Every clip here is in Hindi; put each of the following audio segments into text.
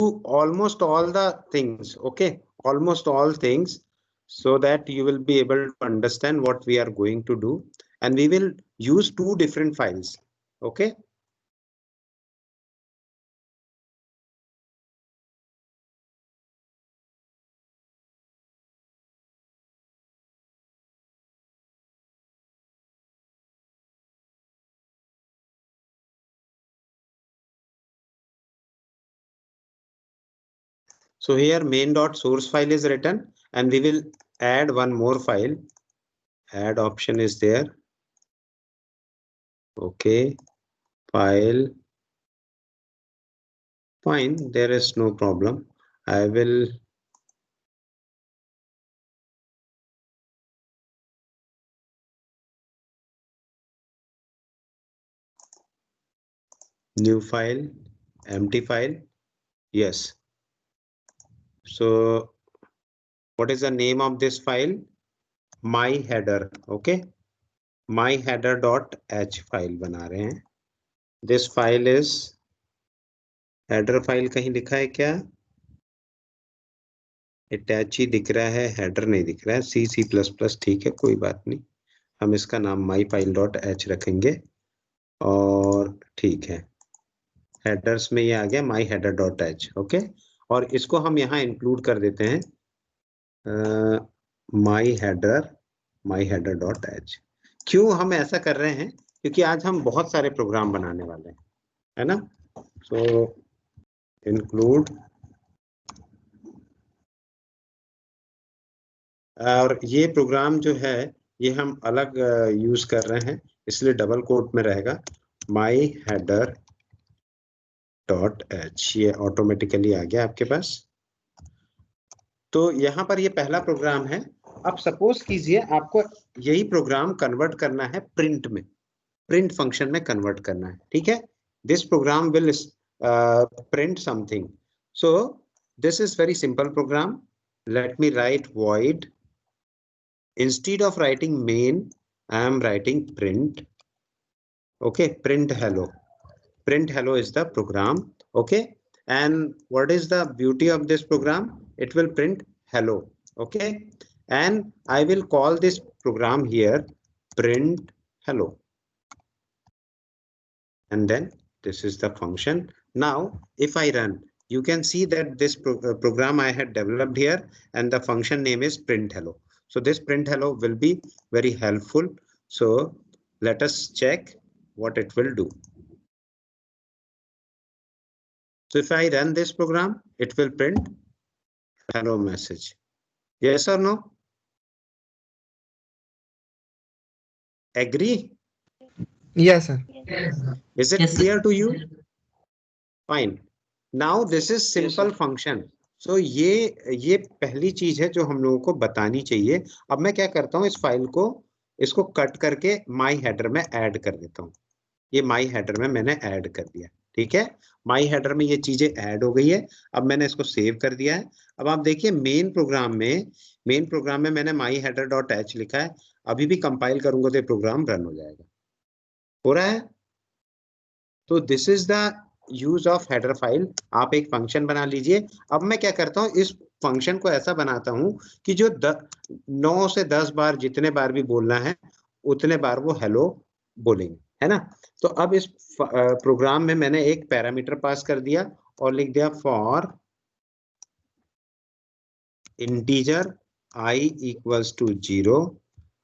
almost all the things, okay, almost all things, so that you will be able to understand what we are going to do, and we will use two different files, okay. So here main.source file is written, and we will add one more file. Add option is there. Okay, file. Fine, there is no problem. I will new file, empty file. Yes. So what is the name of this file? My header. Okay. My header.h file बना रहे हैं. This file is header file. कहीं लिखा है क्या? Attach ही दिख रहा है, header नहीं दिख रहा है. C++, ठीक है, कोई बात नहीं. हम इसका नाम myfile.h रखेंगे और ठीक है. हेडर्स में ये आ गया my header.h. ओके, और इसको हम यहाँ इंक्लूड कर देते हैं my header.h. क्यों हम ऐसा कर रहे हैं? क्योंकि आज हम बहुत सारे प्रोग्राम बनाने वाले हैं, है ना. सो इंक्लूड, और ये प्रोग्राम जो है ये हम अलग यूज कर रहे हैं, इसलिए डबल कोट में रहेगा my header.h. ये ऑटोमेटिकली आ गया आपके पास. तो यहाँ पर ये पहला प्रोग्राम है. अब सपोज कीजिए आपको यही प्रोग्राम कन्वर्ट करना है प्रिंट में, प्रिंट फंक्शन में कन्वर्ट करना है, ठीक है. This program will print something. So this is very simple program. Let me write void. Instead of writing main, I am writing print. Okay, print hello. Print hello is the program. Okay, and what is the beauty of this program? It will print hello. Okay, and I will call this program here print hello, and then this is the function. Now if I run, you can see that this program I had developed here, and the function name is print hello. So this print hello will be very helpful. So let us check what it will do. So if I run this program, it will print hello message. Yes or no? Agree? Yes, sir. Is it clear to you? Fine. Now this is simple function. So ये पहली चीज है जो हम लोगों को बतानी चाहिए. अब मैं क्या करता हूँ, इस फाइल को इसको कट करके माई हेडर में ऐड कर देता हूँ. ये माई हेडर में मैंने ऐड कर दिया, ठीक है. माई हेडर में ये चीजें ऐड हो गई है. अब मैंने इसको सेव कर दिया है. अब आप देखिए मेन प्रोग्राम में मैंने माई header.h लिखा है. अभी भी कंपाइल करूंगा तो ये प्रोग्राम रन हो जाएगा. हो रहा है. तो this is the use of header file. आप एक फंक्शन बना लीजिए. अब मैं क्या करता हूँ, इस फंक्शन को ऐसा बनाता हूँ कि जो 9 से 10 बार जितने बार भी बोलना है उतने बार वो हेलो बोलेंगे, है ना. तो अब इस प्रोग्राम में मैंने एक पैरामीटर पास कर दिया और लिख दिया for integer I equals to 0,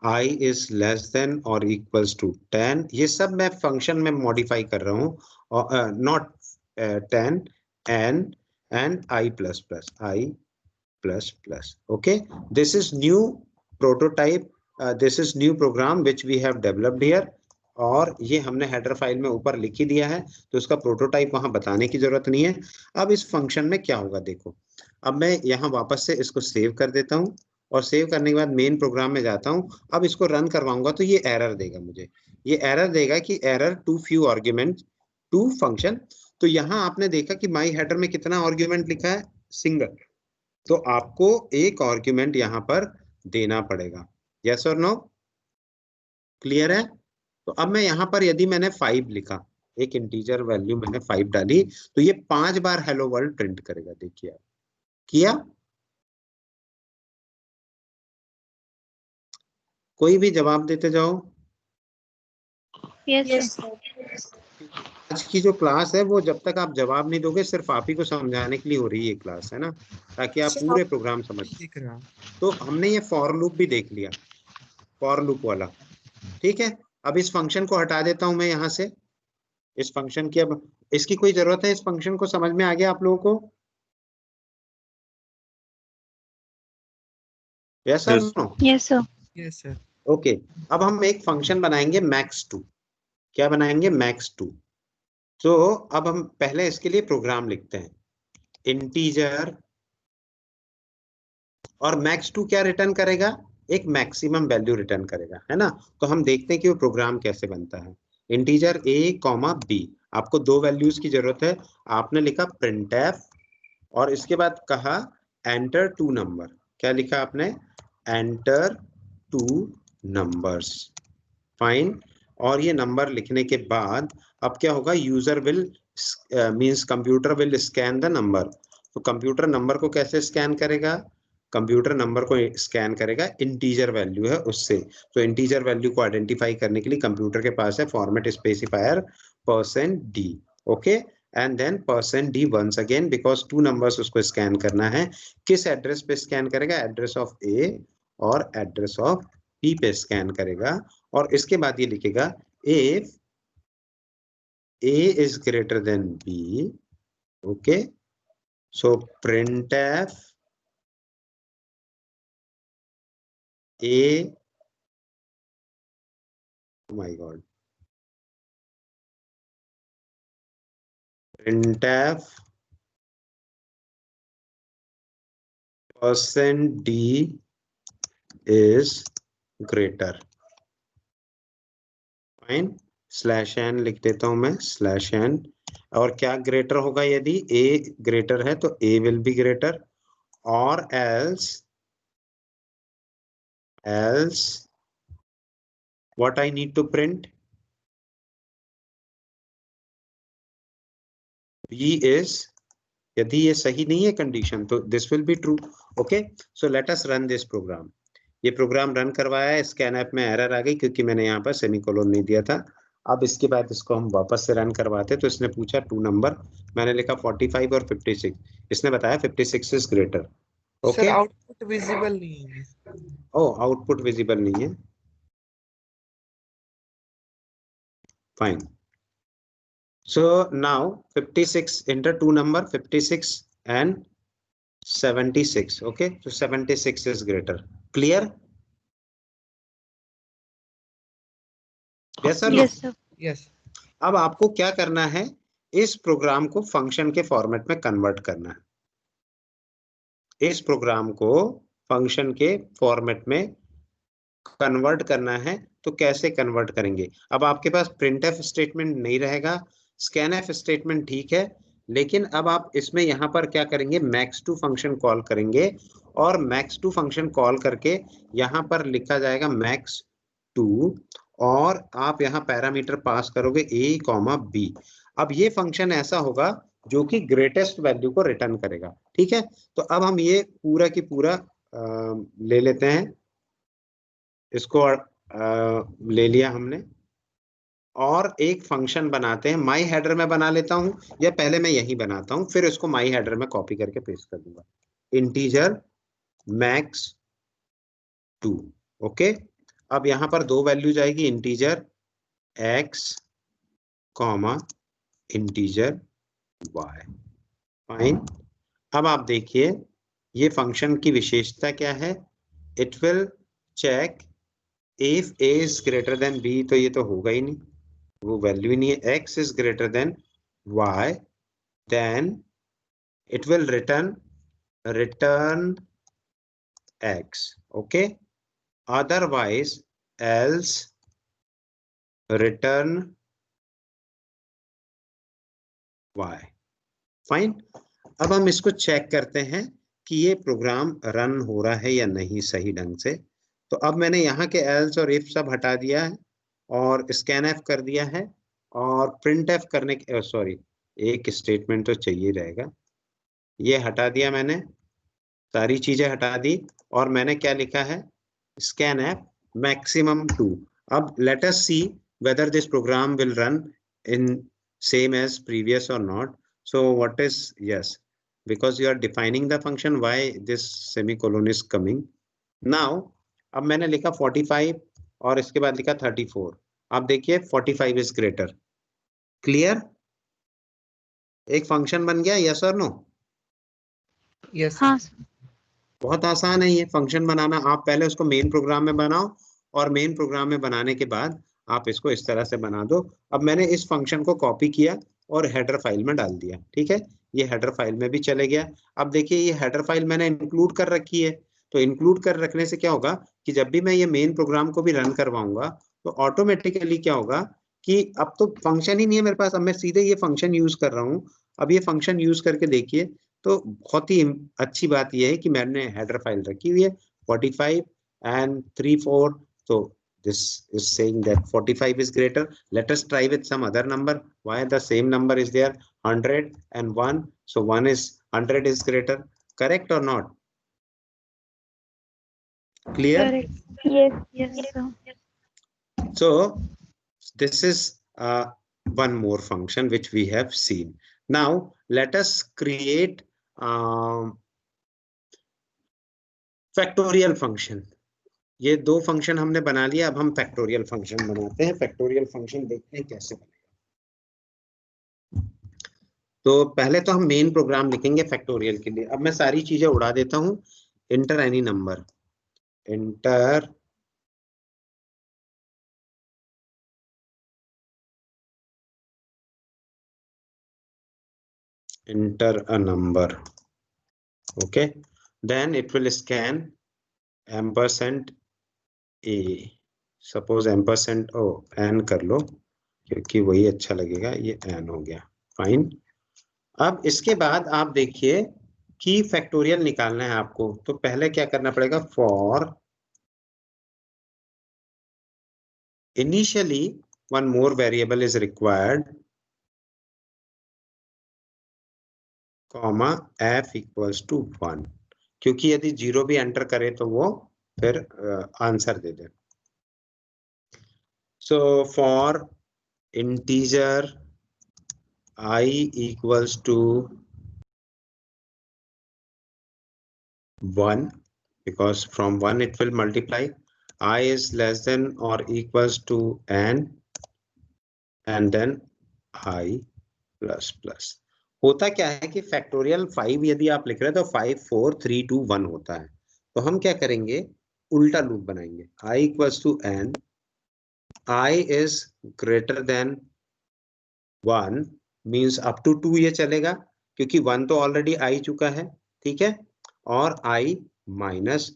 I is less than और इक्वल्स टू 10. ये सब मैं फंक्शन में मॉडिफाई कर रहा हूँ. Not 10 and I plus plus. Okay, this is new prototype. This is new program which we have developed here. और ये हमने हेडर फाइल में ऊपर लिख ही दिया है, तो उसका प्रोटोटाइप वहां बताने की जरूरत नहीं है. अब इस फंक्शन में क्या होगा देखो. अब मैं यहाँ वापस से इसको सेव कर देता हूँ और सेव करने के बाद मेन प्रोग्राम में जाता हूँ. अब इसको रन करवाऊंगा तो ये एरर देगा मुझे. ये एरर देगा कि error too few argument to function. तो यहाँ आपने देखा कि माई हेडर में कितना आर्ग्यूमेंट लिखा है, सिंगल. तो आपको एक आर्ग्यूमेंट यहाँ पर देना पड़ेगा. यस और नो? क्लियर है. तो अब मैं यहाँ पर यदि मैंने 5 लिखा एक इंटीजर वैल्यू मैंने 5 डाली, तो ये 5 बार हेलो वर्ल्ड प्रिंट करेगा। देखिए आप किया, कोई भी जवाब देते जाओ। यस आज की जो क्लास है वो जब तक आप जवाब नहीं दोगे सिर्फ आप ही को समझाने के लिए हो रही है क्लास, है ना, ताकि आप सर पूरे आउटपुट प्रोग्राम समझ। दिख रहा। तो हमने ये फॉर लूप भी देख लिया, फॉर लूप वाला। ठीक है, अब इस फंक्शन को हटा देता हूं मैं यहां से, इस फंक्शन की अब इसकी कोई जरूरत है? इस फंक्शन को समझ में आ गया आप लोगों को? Yes sir, no? Yes sir yes sir. Okay, अब हम एक फंक्शन बनाएंगे max2। क्या बनाएंगे? max2। तो अब हम पहले इसके लिए प्रोग्राम लिखते हैं, इंटीजर, और max2 क्या रिटर्न करेगा? एक मैक्सिमम वैल्यू रिटर्न करेगा, है ना। तो हम देखते हैं कि वो प्रोग्राम कैसे बनता है। इंटीजर a कॉमा b, आपको दो वैल्यूज की जरूरत है। आपने लिखा printf और इसके बाद कहा एंटर टू नंबर। क्या लिखा आपने? Enter two numbers. फाइन। और ये नंबर लिखने के बाद अब क्या होगा? User will means computer will scan the number. तो कंप्यूटर नंबर को कैसे स्कैन करेगा? कंप्यूटर नंबर को स्कैन करेगा इंटीजर वैल्यू है उससे। तो इंटीजर वैल्यू को आइडेंटिफाई करने के लिए कंप्यूटर के पास है format specifier %d। Okay, and then %d once again, because two numbers उसको स्कैन करना है। किस एड्रेस पे स्कैन करेगा? एड्रेस ऑफ ए और एड्रेस ऑफ बी पे स्कैन करेगा। और इसके बाद ये लिखेगा if a is greater than b, okay, so printf a, oh my god, printf %d is greater, fine. /n लिख देता हूं मैं, /n। और क्या ग्रेटर होगा? यदि a ग्रेटर है तो a विल बी ग्रेटर, और else what I need to print? b is, यदि ये सही नहीं है कंडीशन तो this will be true. Okay, so let us run this program. ये प्रोग्राम रन करवाया है, स्कैनएफ में एरर आ गई क्योंकि मैंने यहाँ पर सेमीकोलन नहीं दिया था। अब इसके बाद इसको हम वापस से रन करवाते, तो इसने पूछा टू नंबर, मैंने लिखा 45 और 56। इसने बताया 56 is greater. Sir okay, output visible नहीं है। ओ आउटपुट विजिबल नहीं है, fine. So now 56 enter two number, 56 and 76, okay, so 76 is greater. Clear? Yes or no? Yes sir yes. अब आपको क्या करना है? इस प्रोग्राम को फंक्शन के फॉर्मेट में कन्वर्ट करना है। इस प्रोग्राम को फंक्शन के फॉर्मेट में कन्वर्ट करना है। तो कैसे कन्वर्ट करेंगे? अब आपके पास प्रिंटफ स्टेटमेंट नहीं रहेगा, स्कैनफ स्टेटमेंट ठीक है, लेकिन अब आप इसमें यहाँ पर क्या करेंगे? max2 फंक्शन कॉल करेंगे, और max2 फंक्शन कॉल करके यहाँ पर लिखा जाएगा max2, और आप यहाँ पैरामीटर पास करोगे a कॉमा b। अब ये फंक्शन ऐसा होगा जो कि ग्रेटेस्ट वैल्यू को रिटर्न करेगा। ठीक है, तो अब हम ये पूरा की पूरा ले लेते हैं, इसको ले लिया हमने, और एक फंक्शन बनाते हैं। माई हेडर में बना लेता हूं, या पहले मैं यही बनाता हूं, फिर इसको माई हेडर में कॉपी करके पेस्ट कर दूंगा। Integer max2। ओके, अब यहां पर दो वैल्यू जाएगी, integer x comma integer y। Fine. अब आप देखिए ये फंक्शन की विशेषता क्या है? It will check if a is greater than b, तो ये तो होगा ही नहीं, वो वैल्यू ही नहीं है। x is greater than y, then it will return x। Okay, otherwise else return y। Fine. अब हम इसको चेक करते हैं कि ये प्रोग्राम रन हो रहा है या नहीं सही ढंग से। तो अब मैंने यहाँ के एल्स और इफ सब हटा दिया है और स्कैनएफ कर दिया है, और प्रिंट एफ करने के सॉरी, एक स्टेटमेंट तो चाहिए रहेगा। ये हटा दिया मैंने, सारी चीजें हटा दी, और मैंने क्या लिखा है, स्कैन एफ मैक्सिमम 2। अब let us see whether this program will run in same as previous or not. So what is yes, because you are defining the function, why this semicolon is coming now. अब मैंने लिखा 45 और इसके बाद लिखा 34। अब देखिए 45 इज ग्रेटर। क्लियर? एक फंक्शन बन गया, यस और नो? यस हाँ बहुत आसान है ये फंक्शन बनाना। आप पहले उसको मेन प्रोग्राम में बनाओ, और मेन प्रोग्राम में बनाने के बाद आप इसको इस तरह से बना दो। अब मैंने इस फंक्शन को कॉपी किया और हेडर फाइल में डाल दिया, ठीक है, ये हेडर फाइल में भी चले गया। अब देखिए ये हेडर फाइल मैंने इंक्लूड कर रखी है, तो इंक्लूड कर रखने से क्या होगा कि जब भी मैं ये मेन प्रोग्राम को भी रन करवाऊंगा तो ऑटोमेटिकली क्या होगा कि अब तो फंक्शन ही नहीं है मेरे पास, अब मैं सीधे ये फंक्शन यूज कर रहा हूँ। अब ये फंक्शन यूज करके देखिए, तो बहुत ही अच्छी बात यह है कि मैंने हेडर फाइल रखी हुई है 45 and 34। so this is saying that 45 is greater. Let us try with some other number. Why the same number is there? 101, so 100 is greater. Correct or not? Clear? Correct. Yes yes sir. So this is one more function which we have seen. Now let us create factorial function. ये दो फंक्शन हमने बना लिया, अब हम फैक्टोरियल फंक्शन बनाते हैं। फैक्टोरियल फंक्शन देखते हैं कैसे बनेगा। तो पहले तो हम मेन प्रोग्राम लिखेंगे फैक्टोरियल के लिए। अब मैं सारी चीजें उड़ा देता हूं। Inter any number, inter enter a number, okay, then it will scan ampersand a, suppose ampersand o n कर लो क्योंकि वही अच्छा लगेगा, ये n हो गया, फाइन। अब इसके बाद आप देखिए कि फैक्टोरियल निकालना है आपको, तो पहले क्या करना पड़ेगा, for initially one more variable is required, comma f equals to 1, क्योंकि यदि 0 भी एंटर करे तो वो फिर answer they they. So for integer I equals to 1, because from 1 it will multiply. I is less than or equals to n, and then I plus plus. होता क्या है कि फैक्टोरियल 5 यदि आप लिख रहे हैं तो 5 4 3 2 1 होता है। तो हम क्या करेंगे, उल्टा लूप बनाएंगे। I equals to n, I is greater than 1 means up to 2 ये चलेगा, क्योंकि 1 तो ऑलरेडी आई चुका है, ठीक है, और I minus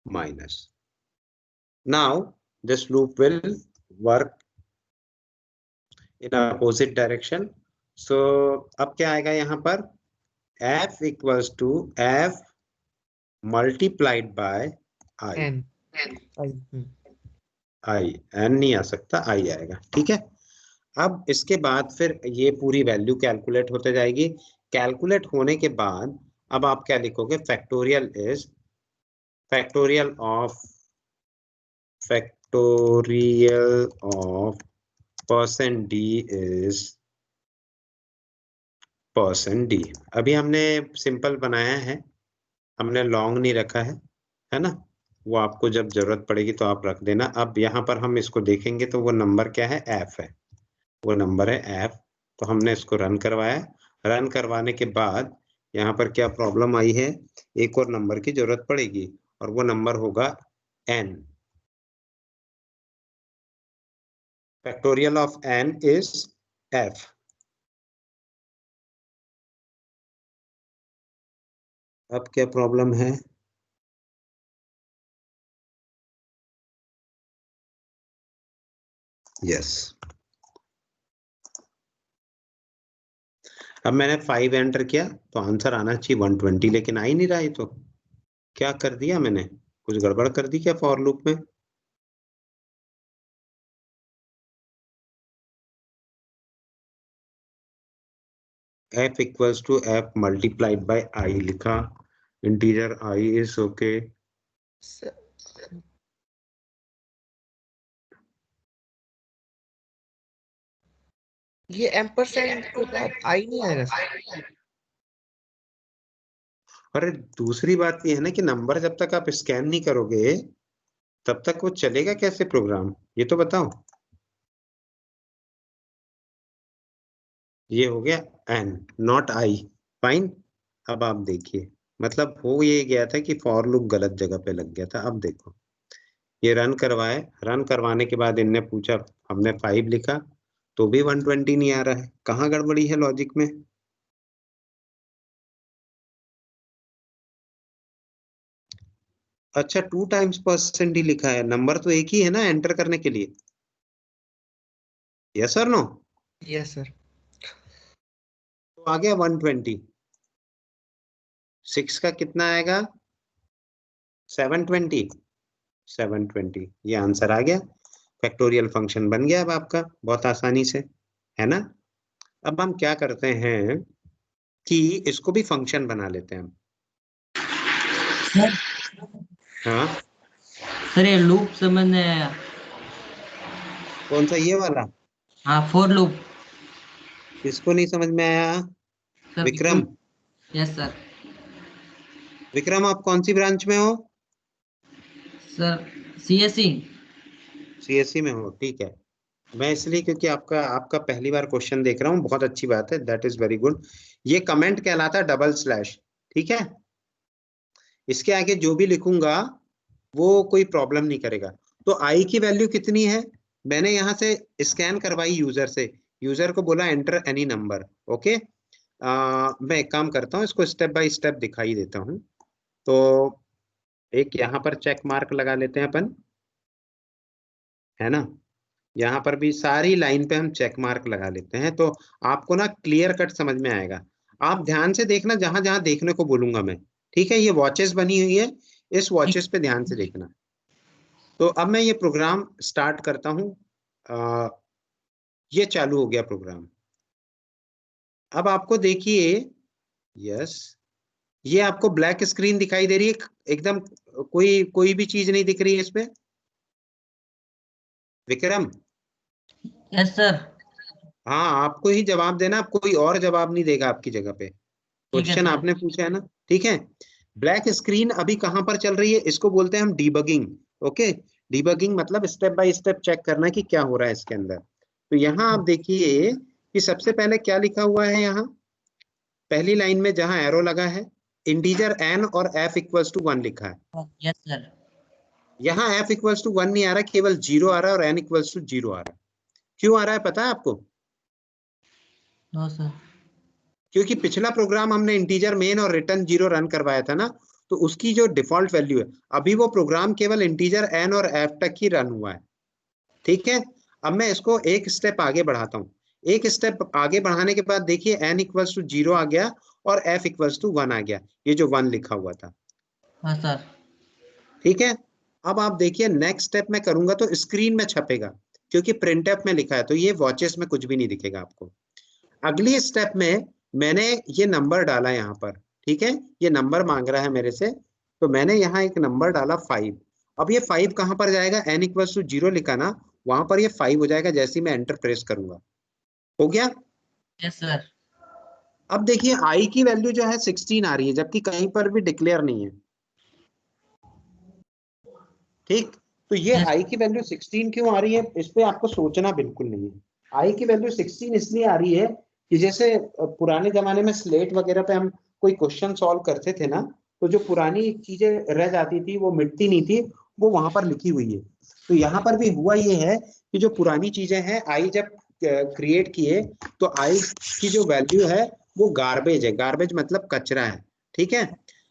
minus. Now this loop will work in opposite direction. So अब क्या आएगा यहाँ पर, f equals to f multiplied by i। N I n नहीं आ सकता, i आएगा, ठीक है। अब इसके बाद फिर ये पूरी वैल्यू कैलकुलेट होते जाएगी। कैलकुलेट होने के बाद अब आप क्या लिखोगे, factorial is factorial of percent d is percent d। अभी हमने सिंपल बनाया है, हमने लॉन्ग नहीं रखा है ना, वो आपको जब जरूरत पड़ेगी तो आप रख देना। अब यहाँ पर हम इसको देखेंगे तो वो नंबर क्या है, f है, वो नंबर है f। तो हमने इसको रन करवाया, रन करवाने के बाद यहाँ पर क्या प्रॉब्लम आई है, एक और नंबर की जरूरत पड़ेगी और वो नंबर होगा n। Factorial of n is f। अब क्या प्रॉब्लम है, यस, अब मैंने 5 एंटर किया तो आंसर आना चाहिए 120, लेकिन आ ही नहीं रहा है। तो क्या कर दिया मैंने, कुछ गड़बड़ कर दी क्या फॉर लूप में? f equals to f multiplied by I लिखा, integer I is okay. Sir ये एम्परसेंड के बाद आई नहीं आएगा सर? अरे दूसरी बात ये है ना कि नंबर जब तक आप स्कैन नहीं करोगे तब तक वो चलेगा कैसे प्रोग्राम, ये तो बताओ। ये हो गया n नॉट I, फाइन। अब आप देखिए, मतलब हो ये गया था कि फॉर लूप गलत जगह पे लग गया था। अब देखो, ये रन करवाए, रन करवाने के बाद इनने पूछा, हमने 5 लिखा तो भी 120 नहीं आ रहा है। कहाँ गड़बड़ी है लॉजिक में? अच्छा 2 टाइम्स % ही लिखा है, नंबर तो एक ही है ना एंटर करने के लिए। यस और नो? Yes sir. तो आ गया 120। 6 का कितना आएगा? 720। 720 ये आंसर आ गया। फैक्टोरियल फंक्शन बन गया अब आपका बहुत आसानी से, है ना। अब हम क्या करते हैं कि इसको भी फंक्शन बना लेते हैं हम। सर हाँ सर ये लूप समझ में आया। कौन सा, ये वाला? हाँ फॉर लूप। इसको नहीं समझ में आया? Sir Vikram, yes sir. Vikram आप कौन सी ब्रांच में हो? Sir CSC. सीएससी में हो, ठीक है। मैं इसलिए क्योंकि आपका आपका पहली बार क्वेश्चन देख रहा हूँ, बहुत अच्छी बात है, दैट इज वेरी गुड। ये कमेंट कहलाता है डबल स्लैश, ठीक है। इसके आगे जो भी लिखूंगा वो कोई प्रॉब्लम नहीं करेगा। तो आई की वैल्यू कितनी है? मैंने यहाँ से स्कैन करवाई यूजर से, यूजर को बोला एंटर एनी नंबर, ओके। मैं एक काम करता हूँ, इसको स्टेप बाय स्टेप दिखाई देता हूँ। तो एक यहाँ पर चेक मार्क लगा लेते हैं अपन, है ना। यहाँ पर भी सारी लाइन पे हम चेक मार्क लगा लेते हैं, तो आपको ना क्लियर कट समझ में आएगा। आप ध्यान से देखना जहां जहां देखने को बोलूंगा मैं, ठीक है। ये वॉचेस बनी हुई है, इस वॉचेस पे ध्यान से देखना। तो अब मैं ये प्रोग्राम स्टार्ट करता हूँ। ये चालू हो गया प्रोग्राम। अब आपको देखिए, यस, ये आपको ब्लैक स्क्रीन दिखाई दे रही है एकदम, कोई कोई भी चीज नहीं दिख रही है इसमें। Vikram, yes sir. हाँ आपको ही जवाब देना, कोई और जवाब नहीं देगा आपकी जगह पे। ठीक है क्वेश्चन सर। आपने पूछा है ना, ठीक है। ब्लैक स्क्रीन अभी कहां पर चल रही है, इसको बोलते हैं हम डीबगिंग, ओके। डीबगिंग मतलब स्टेप बाय स्टेप चेक करना कि क्या हो रहा है इसके अंदर। तो यहाँ आप देखिए कि सबसे पहले क्या लिखा हुआ है, यहाँ पहली लाइन में जहां एरो लगा है, इंटीजर n और f इक्वल्स टू 1 लिखा है। Yes sir. यहाँ f इक्वल्स टू 1 नहीं आ रहा, केवल 0 आ रहा है और n इक्वल्स टू 0 आ रहा है। क्यों आ रहा है पता है आपको? No sir. क्योंकि पिछला प्रोग्राम हमने इंटीजर मेन और रिटर्न 0 रन करवाया था ना, तो उसकी जो डिफॉल्ट वैल्यू है, अभी वो प्रोग्राम केवल इंटीजर n और f तक ही रन हुआ है, ठीक है। अब मैं इसको एक स्टेप आगे बढ़ाता हूँ। एक स्टेप आगे बढ़ाने के बाद देखिए n इक्वल्स टू 0 आ गया और f इक्वल्स टू 1 आ गया, ये जो 1 लिखा हुआ था, हाँ सर। ठीक है। अब आप देखिए नेक्स्ट स्टेप में करूंगा तो स्क्रीन में छपेगा, क्योंकि प्रिंटफ में लिखा है, तो ये वॉचेस में कुछ भी नहीं दिखेगा आपको। अगली स्टेप में मैंने ये नंबर डाला यहाँ पर, ठीक है। ये नंबर मांग रहा है मेरे से, तो मैंने यहाँ एक नंबर डाला 5। अब ये 5 कहाँ पर जाएगा, n इक्वल्स टू 0 लिखा ना, वहां पर ये 5 हो जाएगा जैसे ही मैं एंटर प्रेस करूंगा। हो गया। Yes sir. अब देखिए i की वैल्यू जो है 16 आ रही है, जबकि कहीं पर भी डिक्लेयर नहीं है, ठीक। तो ये यस। i की वैल्यू 16 क्यों आ रही है, इस पे आपको सोचना बिल्कुल नहीं है। i की वैल्यू 16 इसलिए आ रही है कि जैसे पुराने जमाने में स्लेट वगैरह पे हम कोई क्वेश्चन सॉल्व करते थे ना, तो जो पुरानी चीजें रह जाती थी वो मिटती नहीं थी, वो वहां पर लिखी हुई है। तो यहाँ पर भी हुआ ये है कि जो पुरानी चीजें हैं, आई जब क्रिएट किए तो आई की जो वैल्यू है वो गार्बेज है, गार्बेज मतलब कचरा है, ठीक है।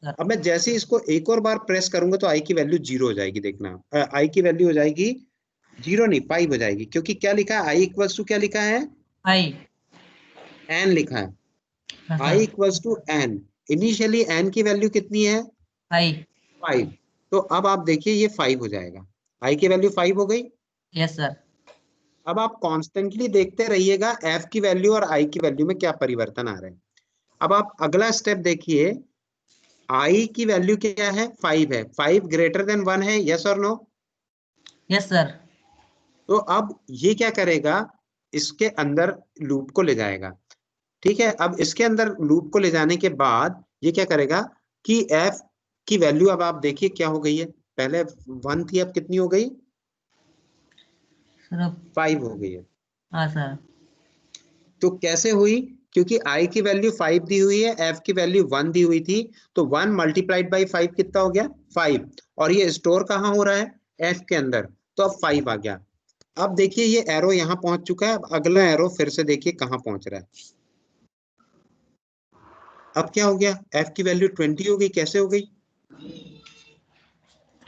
अब मैं जैसे ही इसको एक और बार प्रेस करूंगा तो आई की वैल्यू 0 हो जाएगी, देखना आई की वैल्यू हो जाएगी 0 नहीं 5 हो जाएगी, क्योंकि क्या लिखा है, आई इक्वल्स टू क्या लिखा है, आई। एन लिखा है। हाँ I sir. Equals to N, initially N की वैल्यू कितनी है, आई। 5। तो अब आप देखिए ये 5 हो जाएगा, आई की वैल्यू 5 हो गई। Yes sir. अब आप कॉन्स्टेंटली देखते रहिएगा एफ की वैल्यू और आई की वैल्यू में क्या परिवर्तन आ रहे हैं। अब आप अगला स्टेप देखिए, आई की वैल्यू क्या है, 5 है, 5 ग्रेटर देन 1 है, यस और नो? Yes sir. तो अब ये क्या करेगा, इसके अंदर लूप को ले जाएगा। ठीक है, अब इसके अंदर लूप को ले जाने के बाद ये क्या करेगा कि एफ की वैल्यू अब आप देखिए क्या हो गई है, पहले 1 थी, अब कितनी हो गई, सर अब 5 हो गई है। हाँ सर। तो कैसे हुई, क्योंकि आई की वैल्यू 5 दी हुई है, एफ की वैल्यू 1 दी हुई थी, तो 1 मल्टीप्लाइड बाई 5 कितना हो गया, 5, और ये स्टोर कहाँ हो रहा है, एफ के अंदर, तो अब 5 आ गया। अब देखिए ये एरो यहाँ पहुंच चुका है, अब अगला एरो फिर से देखिए कहाँ पहुंच रहा है। अब क्या हो गया, एफ की वैल्यू 20 हो गई, कैसे हो गई,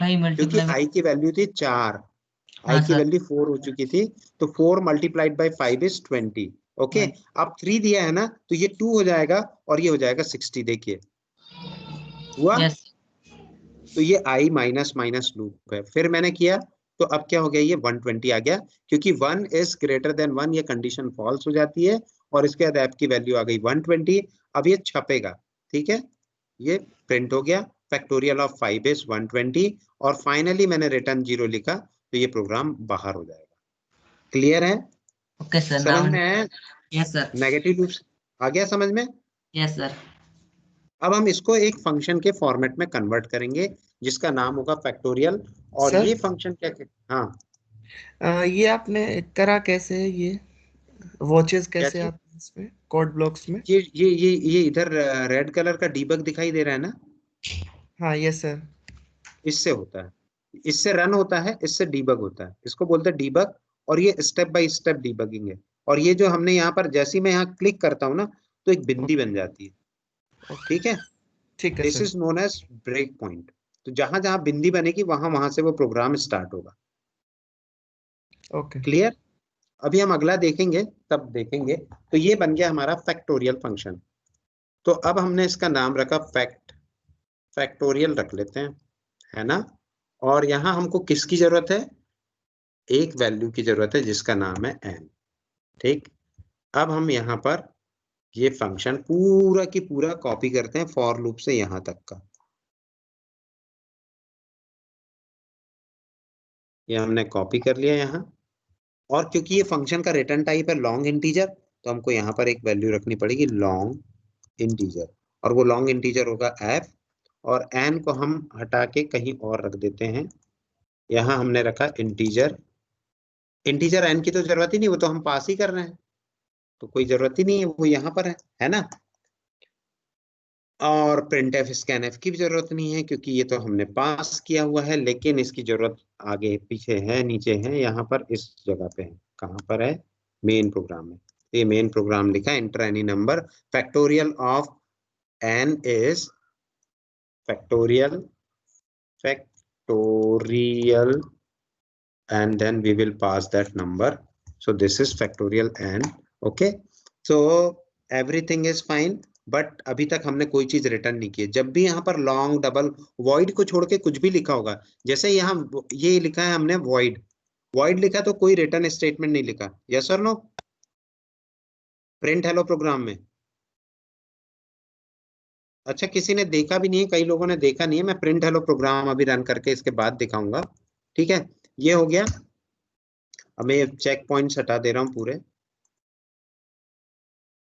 5 क्योंकि मल्टीप्लाई। आई की वैल्यू थी 4, आई हाँ की सर। वैल्यू 4 हो चुकी थी, तो 4 मल्टीप्लाइड बाई 5 इज 20। ओके, अब 3 दिया है ना, तो ये 2 हो जाएगा और ये हो जाएगा 60, देखिए हुआ। यस। तो ये आई माइनस माइनस लूप है, फिर मैंने किया तो अब क्या हो गया, ये 120 आ गया, क्योंकि 1 इज ग्रेटर देन 1, ये कंडीशन फॉल्स हो जाती है, और इसके बाद ऐप की वैल्यू आ गई 120। अब ये छपेगा, ठीक है, ये प्रिंट हो गया, फैक्टोरियल ऑफ 5 इज 120, और फाइनली मैंने रिटर्न 0 लिखा, तो ये प्रोग्राम बाहर हो जाएगा। क्लियर है, ओके सर, समझ नाउ में है, यस सर। नेगेटिव लूप्स आ गया समझ में। Yes sir. अब हम इसको एक फंक्शन के फॉर्मेट में कन्वर्ट करेंगे जिसका नाम होगा फैक्टोरियल, और सर ये फंक्शन क्या हाँ ये आपने करा कैसे, ये वॉचेस क्या कैसे चीज, आपने इसमें कोड ब्लॉक्स में? ये इधर रेड कलर का डीबग दिखाई दे रहा है ना, हाँ यस सर। इससे होता है, इससे रन होता है, इससे डीबग होता है, इसको बोलते हैं डीबग, और ये स्टेप बाय स्टेप डीबगिंग है। और ये जो हमने यहाँ पर, जैसे ही मैं यहाँ क्लिक करता हूँ ना, तो एक बिंदी बन जाती है, ओके, ठीक है, ठीक है this sir. Is known as break point. तो जहां जहां बिंदी बनेगी वहां वहां से वो प्रोग्राम स्टार्ट होगा। ओके। क्लियर, अभी हम अगला देखेंगे, तब देखेंगे। तो ये बन गया हमारा फैक्टोरियल फंक्शन। तो अब हमने इसका नाम रखा फैक्टोरियल रख लेते हैं, है ना। और यहाँ हमको किसकी जरूरत है, एक वैल्यू की जरूरत है जिसका नाम है n। ठीक, अब हम यहाँ पर ये फंक्शन पूरा की पूरा कॉपी करते हैं फॉर लूप से यहाँ तक का, ये हमने कॉपी कर लिया यहाँ। और क्योंकि ये फंक्शन का रिटर्न टाइप है लॉन्ग इंटीजर, तो हमको यहाँ पर एक वैल्यू रखनी पड़ेगी लॉन्ग इंटीजर, और वो लॉन्ग इंटीजर होगा f, और n को हम हटा के कहीं और रख देते हैं, यहाँ हमने रखा इंटीजर। इंटीजर n की तो जरूरत ही नहीं, वो तो हम पास ही कर रहे हैं, तो कोई जरूरत ही नहीं है, वो यहाँ पर है ना। और printf scanf की भी जरूरत नहीं है, क्योंकि ये तो हमने पास किया हुआ है, लेकिन इसकी जरूरत आगे पीछे है, नीचे है, यहाँ पर इस जगह पे है, कहाँ पर है, मेन प्रोग्राम में। तो ये मेन प्रोग्राम लिखा है, enter any number, factorial of n is factorial and then we will pass that number, so this is factorial n। okay, so everything is fine, but अभी तक हमने कोई चीज रिटर्न नहीं की है। जब भी यहाँ पर लॉन्ग डबल वॉइड को छोड़ के कुछ भी लिखा होगा, जैसे यहाँ ये लिखा है हमने वॉइड, वॉइड लिखा तो कोई रिटर्न स्टेटमेंट नहीं लिखा, यस और नो, प्रिंट हेलो प्रोग्राम में। अच्छा, किसी ने देखा भी नहीं है, कई लोगों ने देखा नहीं है, मैं प्रिंट हेलो प्रोग्राम अभी रन करके इसके बाद दिखाऊंगा। ठीक है, ये हो गया। अब मैं चेक पॉइंट्स हटा दे रहा हूँ पूरे,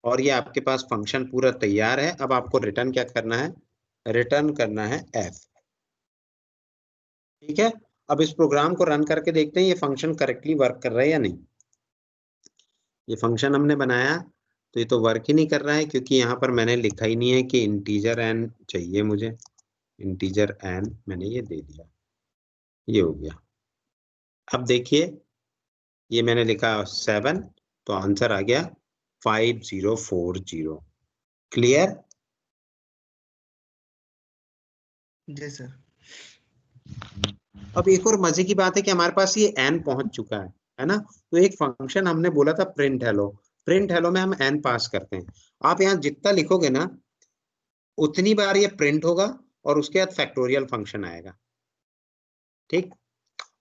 और ये आपके पास फंक्शन पूरा तैयार है। अब आपको रिटर्न क्या करना है, रिटर्न करना है f। ठीक है, अब इस प्रोग्राम को रन करके देखते हैं ये फंक्शन करेक्टली वर्क कर रहा है या नहीं। ये फंक्शन हमने बनाया तो ये तो वर्क ही नहीं कर रहा है, क्योंकि यहाँ पर मैंने लिखा ही नहीं है कि इंटीजर n चाहिए मुझे, इंटीजर n मैंने ये दे दिया, ये हो गया। अब देखिए ये मैंने लिखा 7, तो आंसर आ गया 5040। क्लियर, जी सर। अब एक और मजे की बात है कि हमारे पास ये n पहुंच चुका है ना। तो एक फंक्शन हमने बोला था प्रिंट हेलो, प्रिंट हेलो में हम n पास करते हैं। आप यहाँ जितना लिखोगे ना उतनी बार ये प्रिंट होगा, और उसके बाद फैक्टोरियल फंक्शन आएगा। ठीक,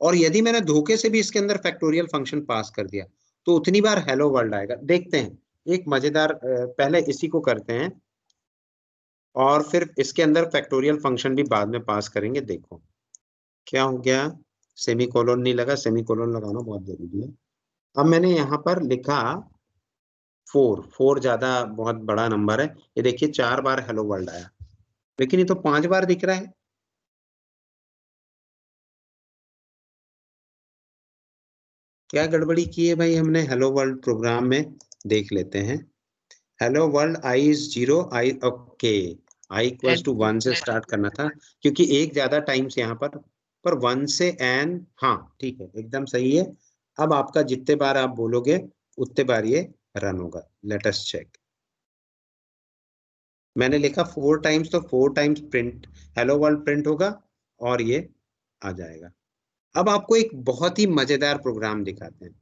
और यदि मैंने धोखे से भी इसके अंदर फैक्टोरियल फंक्शन पास कर दिया तो उतनी बार हेलो वर्ल्ड आएगा। देखते हैं एक मजेदार, पहले इसी को करते हैं, और फिर इसके अंदर फैक्टोरियल फंक्शन भी बाद में पास करेंगे। देखो क्या हो गया, सेमीकोलन नहीं लगा, सेमीकोलन लगाना बहुत जरूरी है। अब मैंने यहाँ पर लिखा 4, 4 ज्यादा बहुत बड़ा नंबर है। ये देखिए 4 बार हेलो वर्ल्ड आया, लेकिन ये तो 5 बार दिख रहा है। क्या गड़बड़ी की है भाई हमने हेलो वर्ल्ड प्रोग्राम में, देख लेते हैं। Hello world I is 0, I okay, I equals to 1 से स्टार्ट करना था, क्योंकि एक ज्यादा टाइम्स यहाँ पर 1 से एन, हाँ ठीक है एकदम सही है। अब आपका जितने बार आप बोलोगे उतने बार ये रन होगा। Let us check. मैंने लिखा 4 टाइम्स, तो 4 times print hello world print होगा और ये आ जाएगा। अब आपको एक बहुत ही मजेदार प्रोग्राम दिखाते हैं।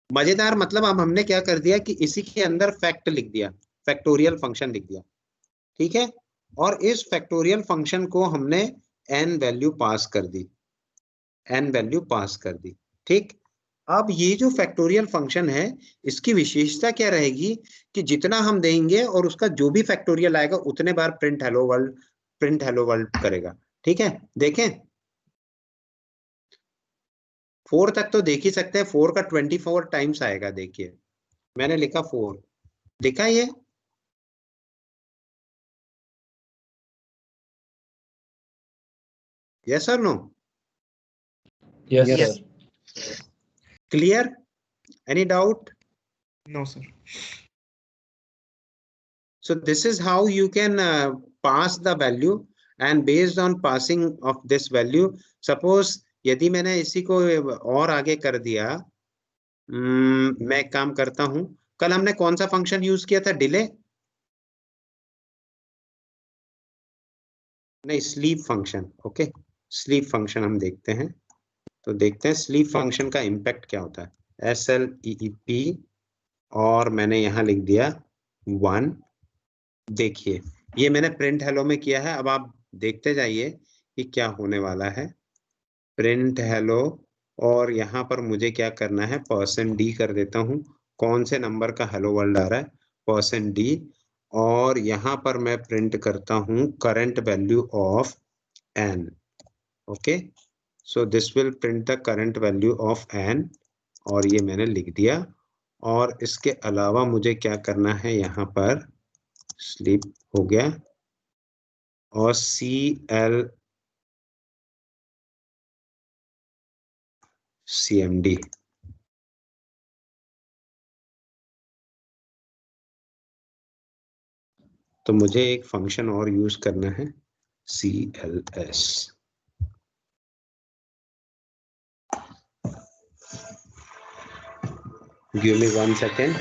मजेदार मतलब अब हमने क्या कर दिया कि इसी के अंदर फैक्ट लिख दिया, फैक्टोरियल फंक्शन लिख दिया, ठीक है। और इस फैक्टोरियल फंक्शन को हमने n वैल्यू पास कर दी, n वैल्यू पास कर दी, ठीक। अब ये जो फैक्टोरियल फंक्शन है, इसकी विशेषता क्या रहेगी कि जितना हम देंगे और उसका जो भी फैक्टोरियल आएगा उतने बार प्रिंट हेलो वर्ल्ड करेगा, ठीक है। देखें 4 तक तो देख ही सकते हैं, 4 का 24 टाइम्स आएगा। देखिए मैंने लिखा 4, देखा ये, यस और no? Yes, Yes. sir. Clear? Any doubt? No, sir. So this is how you can pass the value, and based on passing of this value, suppose यदि मैंने इसी को और आगे कर दिया, मैं एक काम करता हूं, कल हमने कौन सा फंक्शन यूज किया था, डिले नहीं, sleep function. Okay, sleep function हम देखते हैं। तो देखते हैं स्लीप फंक्शन का इम्पैक्ट क्या होता है। SLEEP, और मैंने यहाँ लिख दिया 1। देखिए ये मैंने प्रिंट हेलो में किया है, अब आप देखते जाइए कि क्या होने वाला है। प्रिंट हेलो, और यहाँ पर मुझे क्या करना है, %d कर देता हूँ। कौन से नंबर का हेलो वर्ल्ड आ रहा है, %d, और यहाँ पर मैं प्रिंट करता हूँ current value of n। Okay, so this will print the current value of n, और ये मैंने लिख दिया। और इसके अलावा मुझे क्या करना है, यहाँ पर स्लीप हो गया, और CMD, तो मुझे एक फंक्शन और यूज करना है, CLS। Give me 1 second.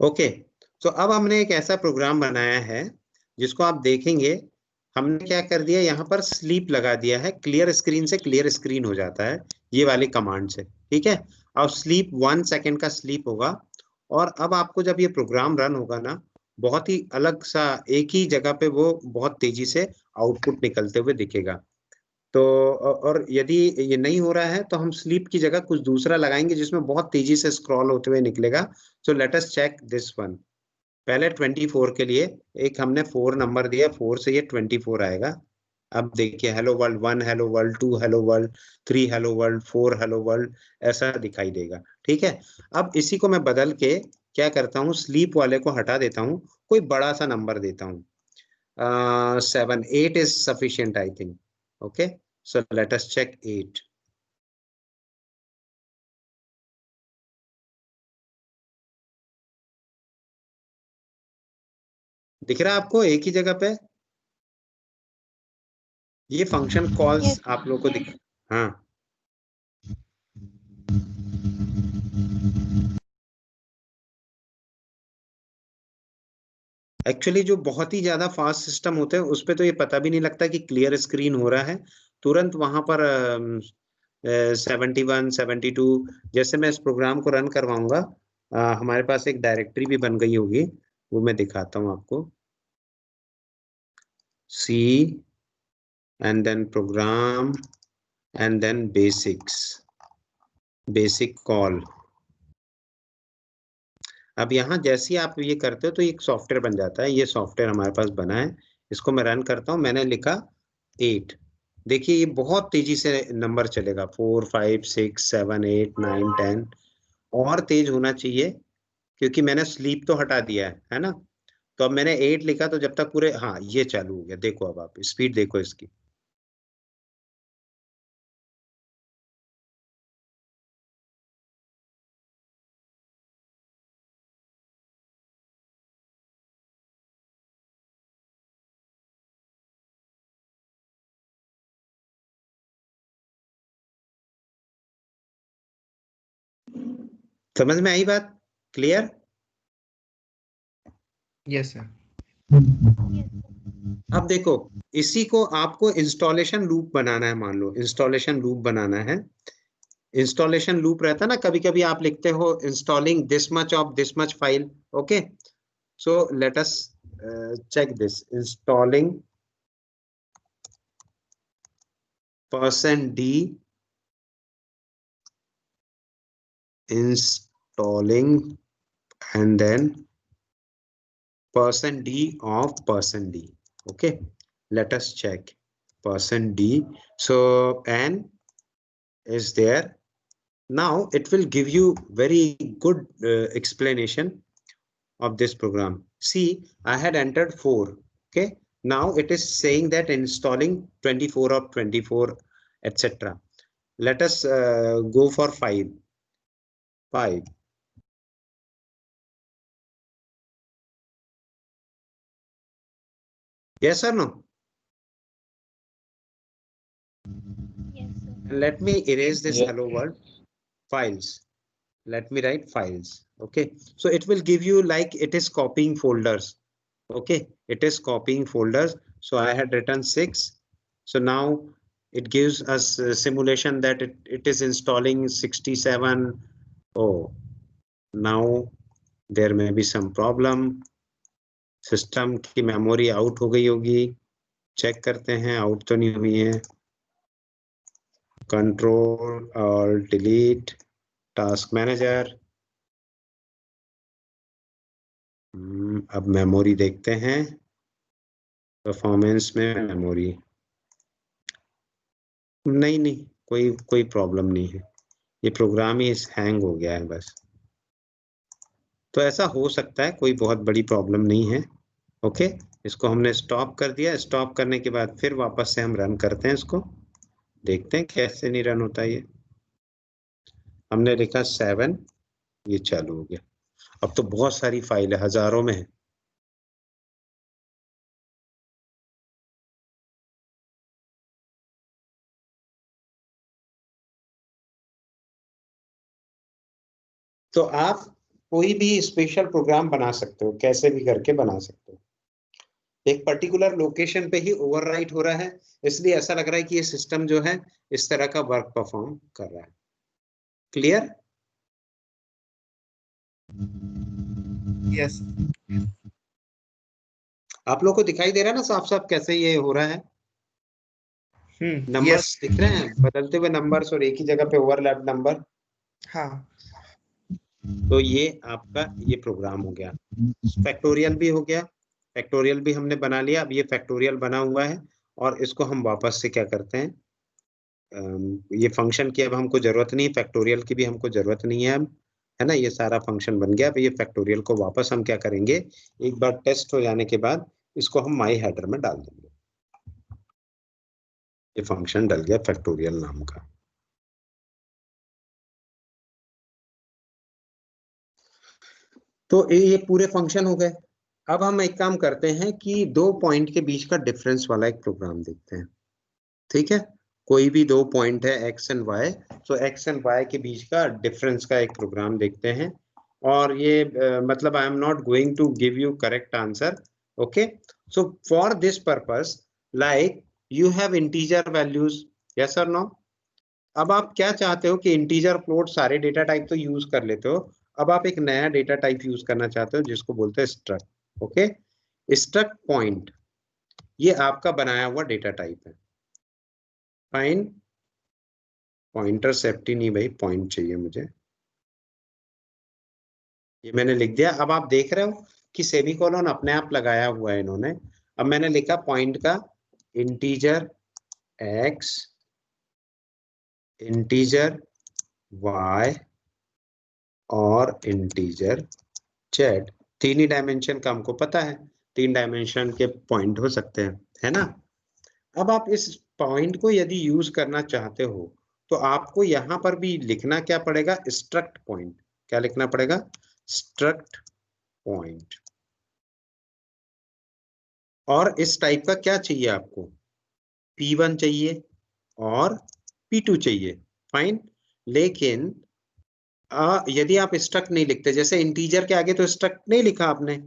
Okay, तो अब हमने एक ऐसा प्रोग्राम बनाया है जिसको आप देखेंगे। हमने क्या कर दिया, यहाँ पर स्लीप लगा दिया है, क्लियर स्क्रीन से क्लियर स्क्रीन हो जाता है ये वाली कमांड से, ठीक है। अब स्लीप 1 सेकेंड का स्लीप होगा, और अब आपको जब ये प्रोग्राम रन होगा ना, बहुत ही अलग सा एक ही जगह पे वो बहुत तेजी से आउटपुट निकलते हुए दिखेगा। तो और यदि ये नहीं हो रहा है तो हम स्लीप की जगह कुछ दूसरा लगाएंगे जिसमें बहुत तेजी से स्क्रॉल होते हुए निकलेगा। So let us check this one. पहले 24 के लिए एक हमने 4 नंबर दिया, 4 से ये 24 आएगा। अब देखिए hello world 1, hello world 2, hello world 3, hello world 4, hello world, ऐसा दिखाई देगा। ठीक है, अब इसी को मैं बदल के क्या करता हूँ, स्लीप वाले को हटा देता हूँ, कोई बड़ा सा नंबर देता हूँ। 7, 8 is sufficient, I think. Okay, so let us check 8. दिख रहा है आपको एक ही जगह पे? ये फंक्शन कॉल्स Yes. आप लोग को दिख, हाँ एक्चुअली जो बहुत ही ज्यादा फास्ट सिस्टम होते हैं उस पे तो ये पता भी नहीं लगता कि क्लियर स्क्रीन हो रहा है, तुरंत वहां पर 71, 72, जैसे मैं इस प्रोग्राम को रन करवाऊंगा, हमारे पास एक डायरेक्टरी भी बन गई होगी, वो मैं दिखाता हूँ आपको। C and then program and then basic call। अब यहाँ जैसे ही आप ये करते हो तो एक सॉफ्टवेयर बन जाता है। ये सॉफ्टवेयर हमारे पास बना है, इसको मैं रन करता हूँ। मैंने लिखा 8, देखिए ये बहुत तेजी से नंबर चलेगा, 4, 5, 6, 7, 8, 9, 10, और तेज होना चाहिए क्योंकि मैंने स्लीप तो हटा दिया है ना। तो अब मैंने 8 लिखा तो जब तक पूरे, हाँ ये चालू हो गया, देखो अब आप स्पीड देखो इसकी। समझ में आई बात? क्लियर? Yes sir. अब देखो, इसी को आपको इंस्टॉलेशन लूप बनाना है। मान लो इंस्टॉलेशन लूप बनाना है। इंस्टॉलेशन लूप रहता है ना, कभी कभी आप लिखते हो installing this much of this much file. Okay, so let us check this. Installing %d, installing, and then %d of %d. Okay, let us check %d. So n is there. Now it will give you very good explanation of this program. See, I had entered 4. Okay, now it is saying that installing 24 of 24, etc. Let us go for 5. Yes or no? Yes, sir. Let me erase this Yeah. hello world files. Let me write files. Okay, so it will give you like it is copying folders. Okay, it is copying folders. So I had written 6. So now it gives us a simulation that it is installing 67. Oh, now there may be some problem. System की मेमोरी आउट हो गई होगी, चेक करते हैं। आउट तो नहीं हुई है। कंट्रोल और डिलीट टास्क मैनेजर। अब मेमोरी देखते हैं, परफॉर्मेंस में मेमोरी नहीं, कोई प्रॉब्लम नहीं है। ये प्रोग्राम ही हैंग हो गया है बस। तो ऐसा हो सकता है, कोई बहुत बड़ी प्रॉब्लम नहीं है। ओके, इसको हमने स्टॉप कर दिया। स्टॉप करने के बाद फिर वापस से हम रन करते हैं इसको, देखते हैं कैसे नहीं रन होता ये। हमने लिखा 7, ये चालू हो गया। अब तो बहुत सारी फाइल है, हजारों में है। तो आप कोई भी स्पेशल प्रोग्राम बना सकते हो, कैसे भी करके बना सकते हो। एक पर्टिकुलर लोकेशन पे ही ओवरराइट हो रहा है, इसलिए ऐसा लग रहा है कि ये सिस्टम जो है इस तरह का वर्क परफॉर्म कर रहा है। क्लियर? यस आप लोग को दिखाई दे रहा है ना साफ साफ कैसे ये हो रहा है? यस नंबर्स दिख रहे हैं, बदलते हुए नंबर्स और एक ही जगह पे ओवरलैप नंबर। हाँ तो ये आपका ये प्रोग्राम हो गया। फैक्टोरियल भी हो गया, फैक्टोरियल भी हमने बना लिया। अब ये फैक्टोरियल बना हुआ है और इसको हम वापस से क्या करते हैं, ये फंक्शन की अब हमको जरूरत नहीं, फैक्टोरियल की भी हमको जरूरत नहीं है अब, है ना। ये सारा फंक्शन बन गया। अब ये फैक्टोरियल को वापस हम क्या करेंगे, एक बार टेस्ट हो जाने के बाद इसको हम माई हेडर में डाल देंगे। ये फंक्शन डल गया फैक्टोरियल नाम का। तो ये पूरे फंक्शन हो गए। अब हम एक काम करते हैं कि दो पॉइंट के बीच का डिफरेंस वाला एक प्रोग्राम देखते हैं। ठीक है, कोई भी दो पॉइंट है एक्स एंड वाई, तो एक्स एंड वाई के बीच का डिफरेंस का एक प्रोग्राम देखते हैं। और ये मतलब I am not going to give you correct answer, okay. So for this purpose, like you have integer values, yes और नो। अब आप क्या चाहते हो कि इंटीजर फ्लोट सारे डेटा टाइप तो यूज कर लेते हो, अब आप एक नया डेटा टाइप यूज करना चाहते हो जिसको बोलते हैं स्ट्रक्ट, ओके। स्ट्रक्ट पॉइंट, ये आपका बनाया हुआ डेटा टाइप है। फाइन, पॉइंटर सेफ्टी नहीं भाई, पॉइंट चाहिए मुझे। ये मैंने लिख दिया। अब आप देख रहे हो कि सेमीकोलन अपने आप लगाया हुआ है इन्होंने। अब मैंने लिखा पॉइंट का इंटीजर एक्स, इंटीजर वाई और इंटीजर जेड। तीन ही डायमेंशन का हमको पता है, तीन डायमेंशन के पॉइंट हो सकते हैं, है ना। अब आप इस पॉइंट को यदि यूज करना चाहते हो तो आपको यहां पर भी लिखना क्या पड़ेगा, स्ट्रक्ट पॉइंट। क्या लिखना पड़ेगा, स्ट्रक्ट पॉइंट। और इस टाइप का क्या चाहिए आपको, P1 चाहिए और P2 चाहिए, फाइन। लेकिन यदि आप स्ट्रक्ट नहीं लिखते, जैसे इंटीजर के आगे तो स्ट्रक्ट नहीं लिखा आपने,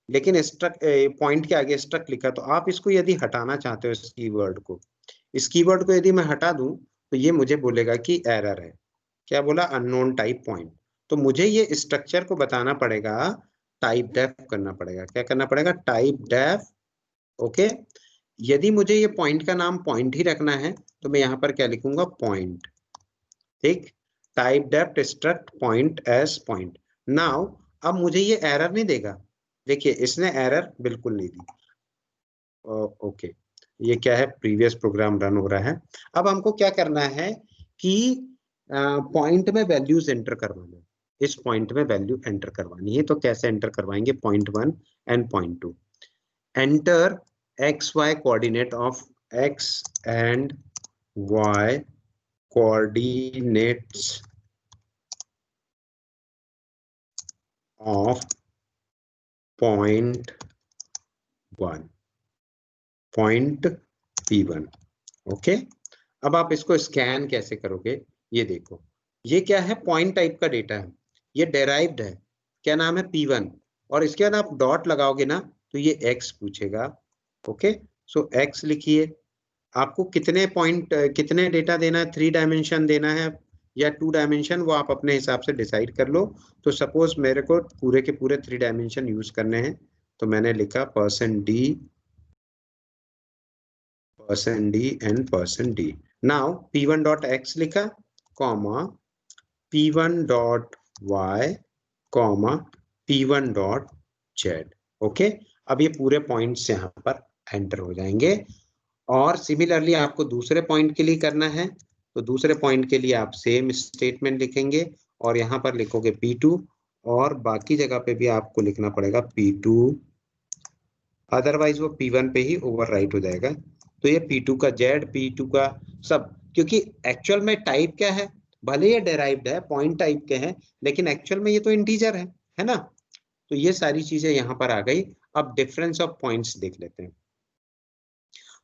लेकिन स्ट्रक्ट पॉइंट के आगे स्ट्रक्ट लिखा, तो आप इसको यदि हटाना चाहते हो, इस कीवर्ड को, इस कीवर्ड को यदि मैं हटा दूं तो ये मुझे बोलेगा कि एरर है। क्या बोला, अननोन टाइप पॉइंट। तो मुझे ये स्ट्रक्चर को बताना पड़ेगा, टाइप डेफ करना पड़ेगा। क्या करना पड़ेगा, टाइप डेफ, ओके। यदि मुझे ये पॉइंट का नाम पॉइंट ही रखना है तो मैं यहाँ पर क्या लिखूंगा, पॉइंट, ठीक। Typedef struct point as point. Now अब मुझे ये एरर नहीं देगा, देखिए इसने एरर बिल्कुल नहीं दी, ओके। ये क्या है, प्रीवियस प्रोग्राम रन हो रहा है। अब हमको क्या करना है कि पॉइंट में वैल्यूज एंटर करवाना है। इस पॉइंट में वैल्यू एंटर करवानी है, तो कैसे एंटर करवाएंगे, point 1 and point 2। Enter x y coordinate of x and y coordinates of point 1, point P1, okay. अब आप इसको स्कैन कैसे करोगे, ये देखो, ये क्या है, पॉइंट टाइप का डेटा है, ये डेराइव्ड है, क्या नाम है, P1। और इसके बाद आप डॉट लगाओगे ना तो ये x पूछेगा, ओके। सो x लिखिए। आपको कितने पॉइंट, कितने डेटा देना है, 3 डायमेंशन देना है या 2 डायमेंशन, वो आप अपने हिसाब से डिसाइड कर लो। तो सपोज मेरे को पूरे के पूरे 3 डायमेंशन यूज करने हैं, तो मैंने लिखा %d and %d। Now p1.x लिखा, comma p1.y, comma p1.z, okay. अब ये पूरे पॉइंट्स यहाँ पर एंटर हो जाएंगे। और सिमिलरली आपको दूसरे पॉइंट के लिए करना है, तो दूसरे पॉइंट के लिए आप सेम स्टेटमेंट लिखेंगे और यहाँ पर लिखोगे P2, और बाकी जगह पे भी आपको लिखना पड़ेगा P2, अदरवाइज वो P1 पे ही ओवरराइट हो जाएगा। तो ये P2 का Z, P2 का सब, क्योंकि एक्चुअल में टाइप क्या है, भले ये डेराइव्ड है, पॉइंट टाइप के हैं, लेकिन एक्चुअल में ये तो इंटीजर है ना। तो ये सारी चीजें यहाँ पर आ गई। अब डिफरेंस ऑफ पॉइंट्स देख लेते हैं।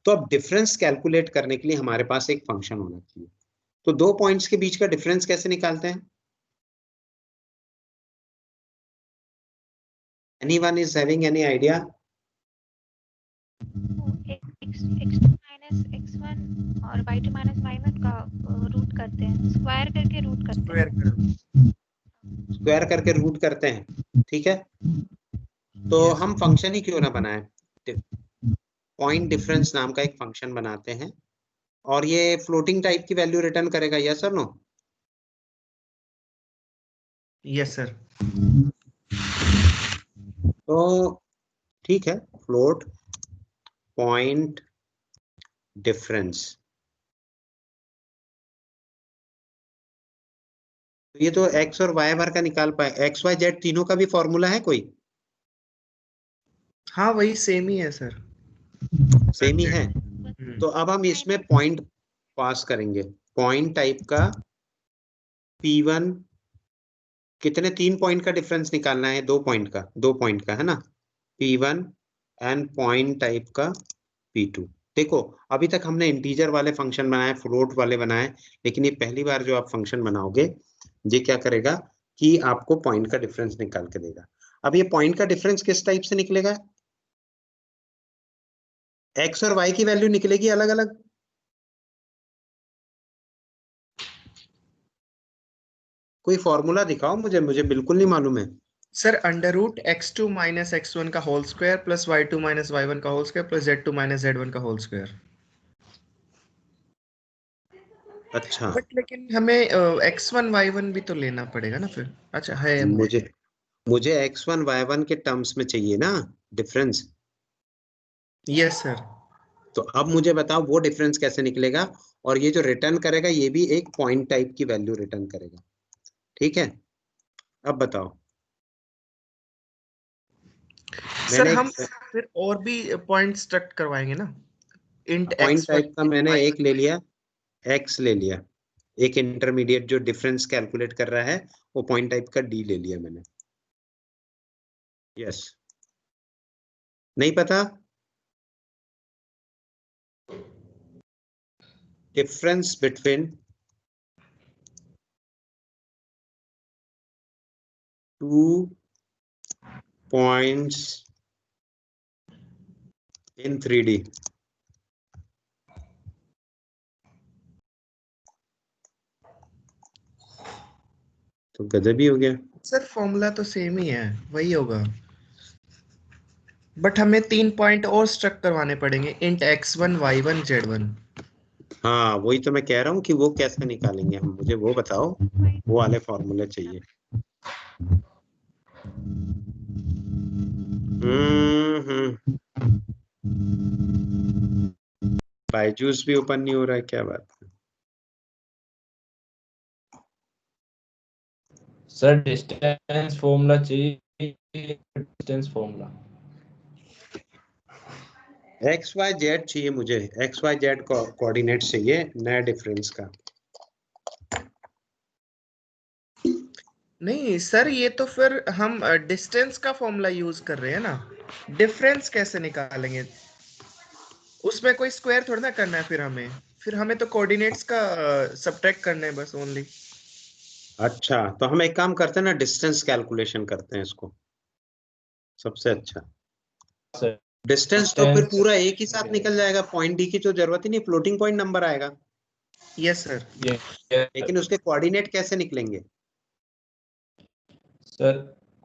तो अब डिफरेंस कैलकुलेट करने के लिए हमारे पास एक फंक्शन होना चाहिए। तो दो पॉइंट्स के बीच का डिफरेंस कैसे निकालते हैं, anyone is having any idea? x2 minus x1 और y2 माइनस y1 का रूट करते हैं, स्क्वायर करके रूट करते हैं। स्क्वायर करके रूट करते हैं, ठीक है। तो हम फंक्शन ही क्यों ना बनाएं, पॉइंट डिफरेंस नाम का एक फंक्शन बनाते हैं और ये फ्लोटिंग टाइप की वैल्यू रिटर्न करेगा, यस और नो? Yes sir. तो ठीक है, फ्लोट पॉइंट डिफरेंस, ये तो एक्स और वाई भर का निकाल पाए, एक्स वाई जेड तीनों का भी फॉर्मूला है कोई? हाँ वही सेम ही है सर। सेम ही है। तो अब हम इसमें पॉइंट पास करेंगे, पॉइंट टाइप का P1, कितने 3 पॉइंट का डिफरेंस निकालना है, 2 पॉइंट का है ना, P1 एंड पॉइंट टाइप का P2। देखो अभी तक हमने इंटीजर वाले फंक्शन बनाए, फ्लोट वाले बनाए, लेकिन ये पहली बार जो आप फंक्शन बनाओगे ये क्या करेगा कि आपको पॉइंट का डिफरेंस निकाल के देगा। अब ये पॉइंट का डिफरेंस किस टाइप से निकलेगा, एक्स और वाई की वैल्यू निकलेगी अलग अलग, कोई फॉर्मूला दिखाओ मुझे, मुझे बिल्कुल नहीं मालूम है। Sir under root x2 minus x1 का whole square plus y2 minus y1 का whole square plus z2 minus z1 का होल स्क्वायर। अच्छा, बट लेकिन हमें x1 y1 भी तो लेना पड़ेगा ना फिर। अच्छा है। मुझे मुझे x1 y1 के टर्म्स में चाहिए ना डिफरेंस। Yes sir. तो अब मुझे बताओ वो डिफरेंस कैसे निकलेगा, और ये जो रिटर्न करेगा ये भी एक पॉइंट टाइप की वैल्यू रिटर्न करेगा, ठीक है। अब बताओ, सर मैंने हम एक फिर और भी पॉइंट स्ट्रक्ट करवाएंगे ना। इंट पॉइंट x1 टाइप का मैंने एक ले लिया, x ले लिया, एक इंटरमीडिएट जो डिफरेंस कैलकुलेट कर रहा है वो पॉइंट टाइप का d ले लिया मैंने। यस, नहीं पता, difference between two points in 3D। तो गजब ही हो गया। सर फॉर्मूला तो सेम ही है, वही होगा। बट हमें 3 पॉइंट और स्ट्रक्ट करवाने पड़ेंगे, इंट x1 y1 z1। हाँ वही तो मैं कह रहा हूँ कि वो कैसे निकालेंगे हम, मुझे वो बताओ, वो वाले फॉर्मूले चाहिए। बायजूस भी ओपन नहीं हो रहा है, क्या बात है। सर डिस्टेंस फॉर्मूला चाहिए, distance formula. X y z चाहिए मुझे, एक्स वाई जेड कोऑर्डिनेट चाहिए नया डिफरेंस का। नहीं सर, ये तो फिर हम डिस्टेंस का फॉर्मूला यूज कर रहे हैं ना। डिफरेंस कैसे निकालेंगे? उसमें कोई स्क्वायर थोड़ा ना करना है फिर हमें तो कोऑर्डिनेट्स का सब्ट्रैक्ट करना है बस ओनली। अच्छा तो हम एक काम करते हैं ना, डिस्टेंस कैलकुलेशन करते हैं इसको, सबसे अच्छा। सर डिस्टेंस तो फिर डिस्टेंस पूरा एक ही साथ निकल जाएगा, पॉइंट डी की तो जरूरत ही नहीं, फ्लोटिंग पॉइंट नंबर आएगा। Yes sir. ये लेकिन उसके कोऑर्डिनेट कैसे निकलेंगे? सर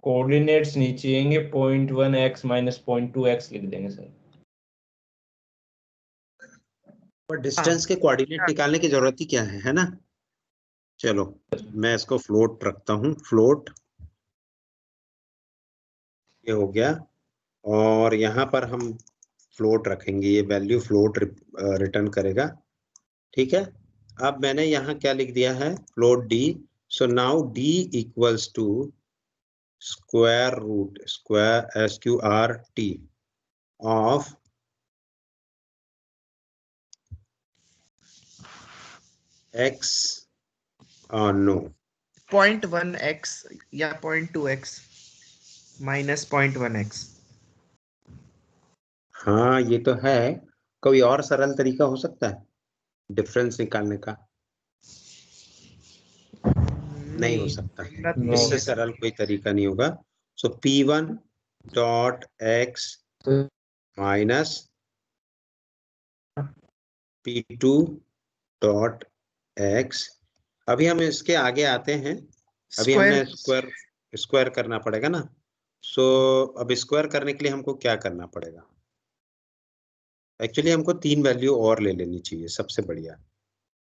कोऑर्डिनेट्स नहीं चाहिए, 0.1x माइनस 0.2x लिख देंगे सर। पर डिस्टेंस के कोऑर्डिनेट निकालने की जरूरत ही क्या है ना। चलो मैं इसको फ्लोट रखता हूँ, फ्लोट ये हो गया, और यहाँ पर हम फ्लोट रखेंगे, ये वैल्यू फ्लोट रिटर्न करेगा, ठीक है। अब मैंने यहाँ क्या लिख दिया है, float d. So now d equals to square root square SQRT of x, no 0.1x या 0.2x माइनस 0.1x। हाँ ये तो है, कोई और सरल तरीका हो सकता है डिफरेंस निकालने का? नहीं हो नहीं सकता, फॉर्मूला तो यही इससे है सर। सरल कोई तरीका नहीं होगा। सो P1 dot x minus P2 dot x। अभी हम इसके आगे आते हैं, अभी हमने स्क्वायर करना पड़ेगा ना। सो अब स्क्वायर करने के लिए हमको क्या करना पड़ेगा? एक्चुअली हमको 3 वैल्यू और ले लेनी चाहिए, सबसे बढ़िया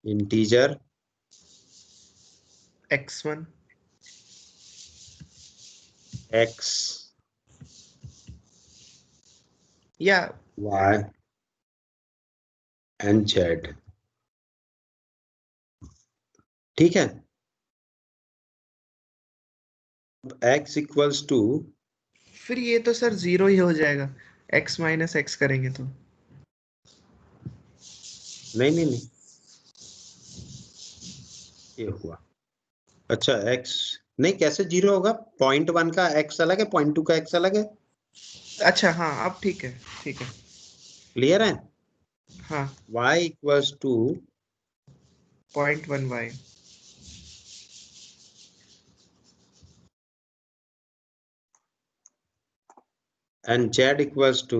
इंटीजर x1 x या y एंड z। ठीक है, x इक्वल्स टू, फिर ये तो सर 0 ही हो जाएगा, x माइनस x करेंगे तो। नहीं, ये हुआ। अच्छा x नहीं, कैसे 0 होगा? 0.1 का x अलग है, 0.2 का x अलग है। अच्छा हाँ, अब ठीक है, ठीक है। क्लियर है? हाँ, y equals to 0.1y and z equals to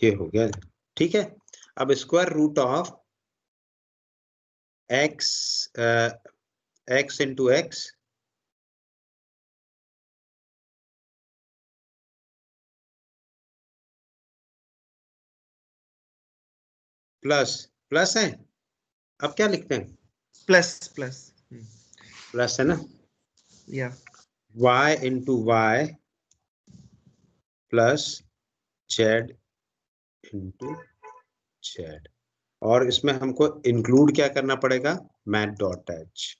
ये हो गया। ठीक है, अब square root of x x into x plus plus है। अब क्या लिखते हैं? प्लस प्लस प्लस है ना, या y into y plus z into z। और इसमें हमको इंक्लूड क्या करना पड़ेगा? Math dot h.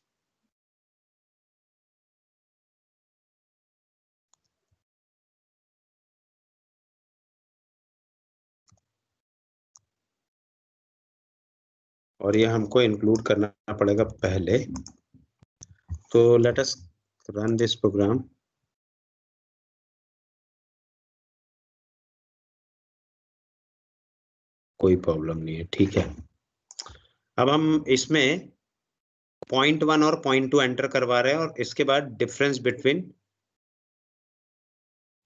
और ये हमको इंक्लूड करना पड़ेगा पहले। तो let us run this program. कोई प्रॉब्लम नहीं है, ठीक है। अब हम इसमें 0.1 और 0.2 एंटर करवा रहे हैं, और इसके बाद difference between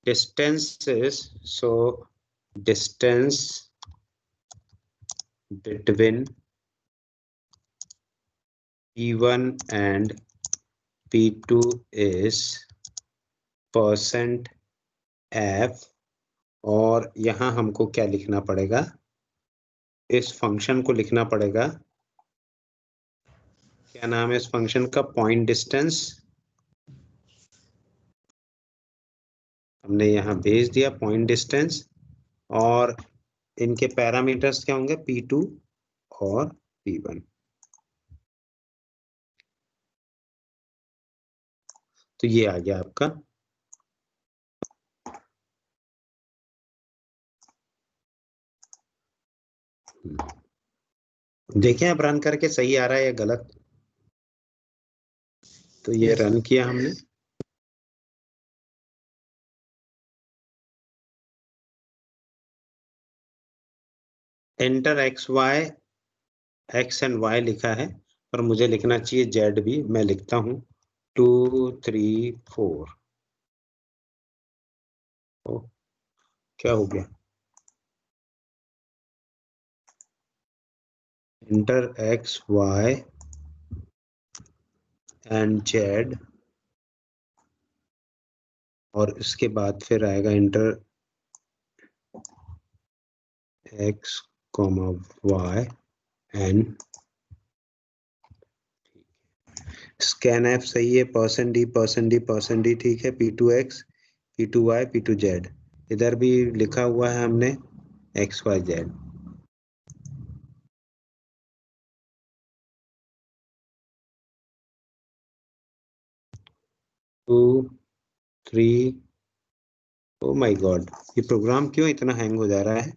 distances. So distance between P1 and P2 is %f। और यहाँ हमको क्या लिखना पड़ेगा? इस फंक्शन को लिखना पड़ेगा, क्या नाम है इस फंक्शन का? Point distance. हमने यहाँ भेज दिया पॉइंट डिस्टेंस, और इनके पैरामीटर्स क्या होंगे? P2 और P1। तो ये आ गया आपका। देखें अब रन करके सही आ रहा है या गलत। तो ये Yes, रन किया हमने। एंटर एक्स एंड वाई लिखा है, और मुझे लिखना चाहिए जेड भी। मैं लिखता हूं 2 3 4। ओ, क्या हो गया? Enter x y and z, और इसके बाद फिर आएगा enter x comma y and scanf सही है, %d ठीक है, P2x P2y P2z। इधर भी लिखा हुआ है हमने XYZ। 2 3। ओ माय गॉड, ये प्रोग्राम क्यों इतना हैंग हो जा रहा है?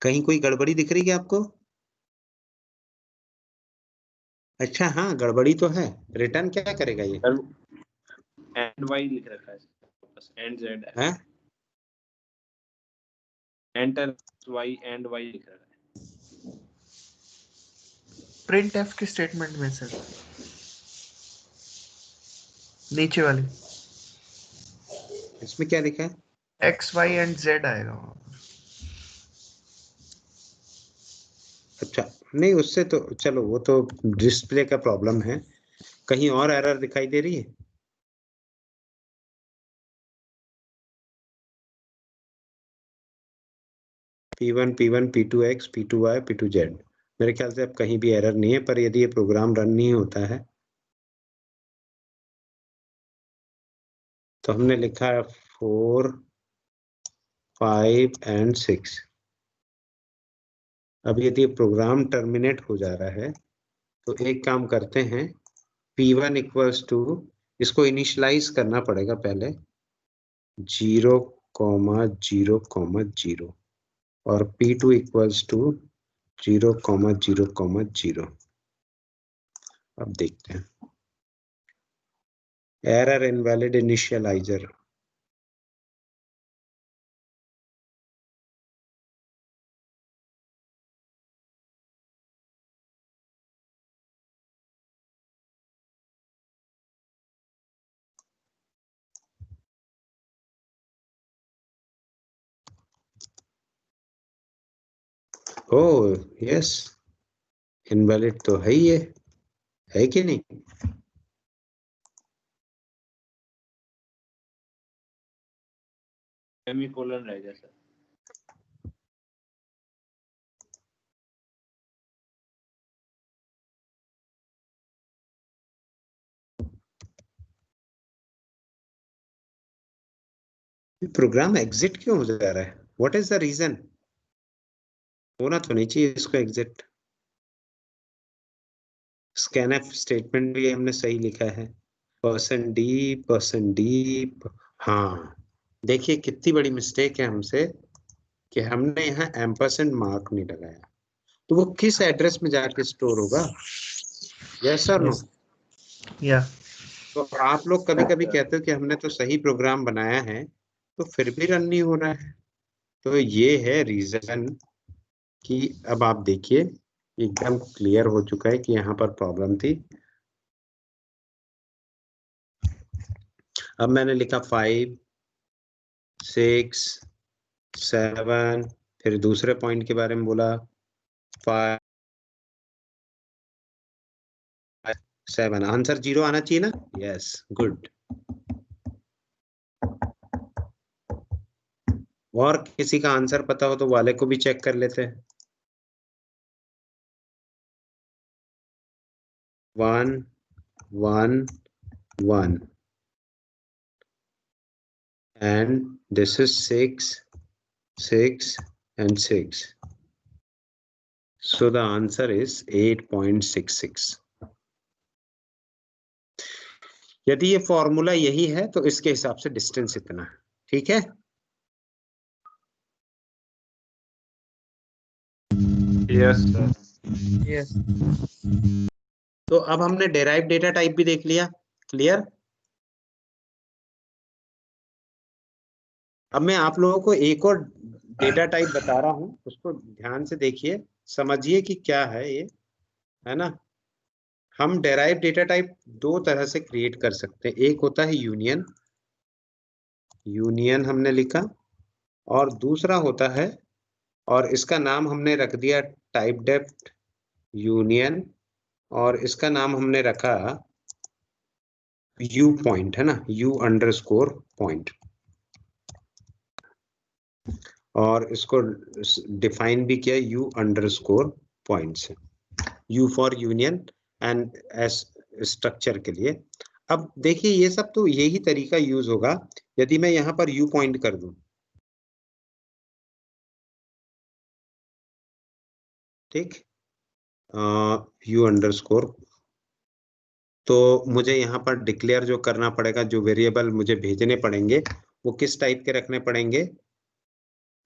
कहीं कोई गड़बड़ी दिख रही है आपको? अच्छा हाँ, गड़बड़ी तो है। रिटर्न क्या करेगा ये? एंड वाई लिख रखा है बस, एंड जेड है, हैं? एंटर वाई एंड वाई लिख रखा है। प्रिंट एफ के स्टेटमेंट में सर, नीचे वाली इसमें क्या लिखा है? x y एंड z आएगा वहाँ पर। नहीं उससे तो चलो वो तो डिस्प्ले का प्रॉब्लम है, कहीं और एरर दिखाई दे रही है? P1, P1, P2X, P2Y, P2Z, मेरे ख्याल से अब कहीं भी एरर नहीं है, पर यदि ये प्रोग्राम रन नहीं होता है तो हमने लिखा है 4, 5 and 6। अब यदि प्रोग्राम टर्मिनेट हो जा रहा है तो एक काम करते हैं, P1 इक्वल्स टू, इसको इनिशियलाइज करना पड़ेगा पहले 0,0,0 और P2 इक्वल्स टू 0,0,0। अब देखते हैं, error invalid initialiser. Oh yes, invalid तो है ही है कि नहीं? सेमीकोलन रह गया सर। प्रोग्राम एग्जिट क्यों हो जा रहा है? What is the reason? होना तो नहीं चाहिए इसको एग्जिट। स्कैनफ स्टेटमेंट भी हमने सही लिखा है, %d। हाँ देखिए कितनी बड़ी मिस्टेक है हमसे कि हमने यहाँ एम्परसेंड मार्क नहीं लगाया, तो वो किस एड्रेस में जाके स्टोर होगा? यस और नो? या तो आप लोग कभी कभी कहते हो कि हमने तो सही प्रोग्राम बनाया है तो फिर भी रन नहीं हो रहा है, तो ये है रीजन कि अब आप देखिए एकदम क्लियर हो चुका है कि यहाँ पर प्रॉब्लम थी। अब मैंने लिखा 5, 6, 7, फिर दूसरे पॉइंट के बारे में बोला 5, 7, आंसर 0 आना चाहिए ना? Yes good. और किसी का आंसर पता हो तो वाले को भी चेक कर लेते हैं। 1, 1, 1 and this is 6, 6 and 6, so the answer is 8.66। यदि ये फॉर्मूला यही है तो इसके हिसाब से डिस्टेंस इतना है, ठीक है? Yes sir. यस तो अब हमने डेराइव डेटा टाइप भी देख लिया, क्लियर? अब मैं आप लोगों को एक और डेटा टाइप बता रहा हूं, उसको ध्यान से देखिए, समझिए कि क्या है ये, है ना? हम डेराइव डेटा टाइप दो तरह से क्रिएट कर सकते हैं, एक होता है यूनियन, यूनियन हमने लिखा, और दूसरा होता है, और इसका नाम हमने रख दिया टाइप डेप्थ यूनियन, और इसका नाम हमने रखा यू पॉइंट, है ना, यू अंडरस्कोर पॉइंट, और इसको डिफाइन भी किया यू अंडरस्कोर पॉइंट से, you for union and S structure के लिए। अब देखिए ये सब तो यही तरीका यूज होगा यदि मैं यहाँ पर यू पॉइंट कर दूं, ठीक, यू अंडरस्कोर, तो मुझे यहाँ पर डिक्लेयर जो करना पड़ेगा, जो वेरिएबल मुझे भेजने पड़ेंगे वो किस टाइप के रखने पड़ेंगे?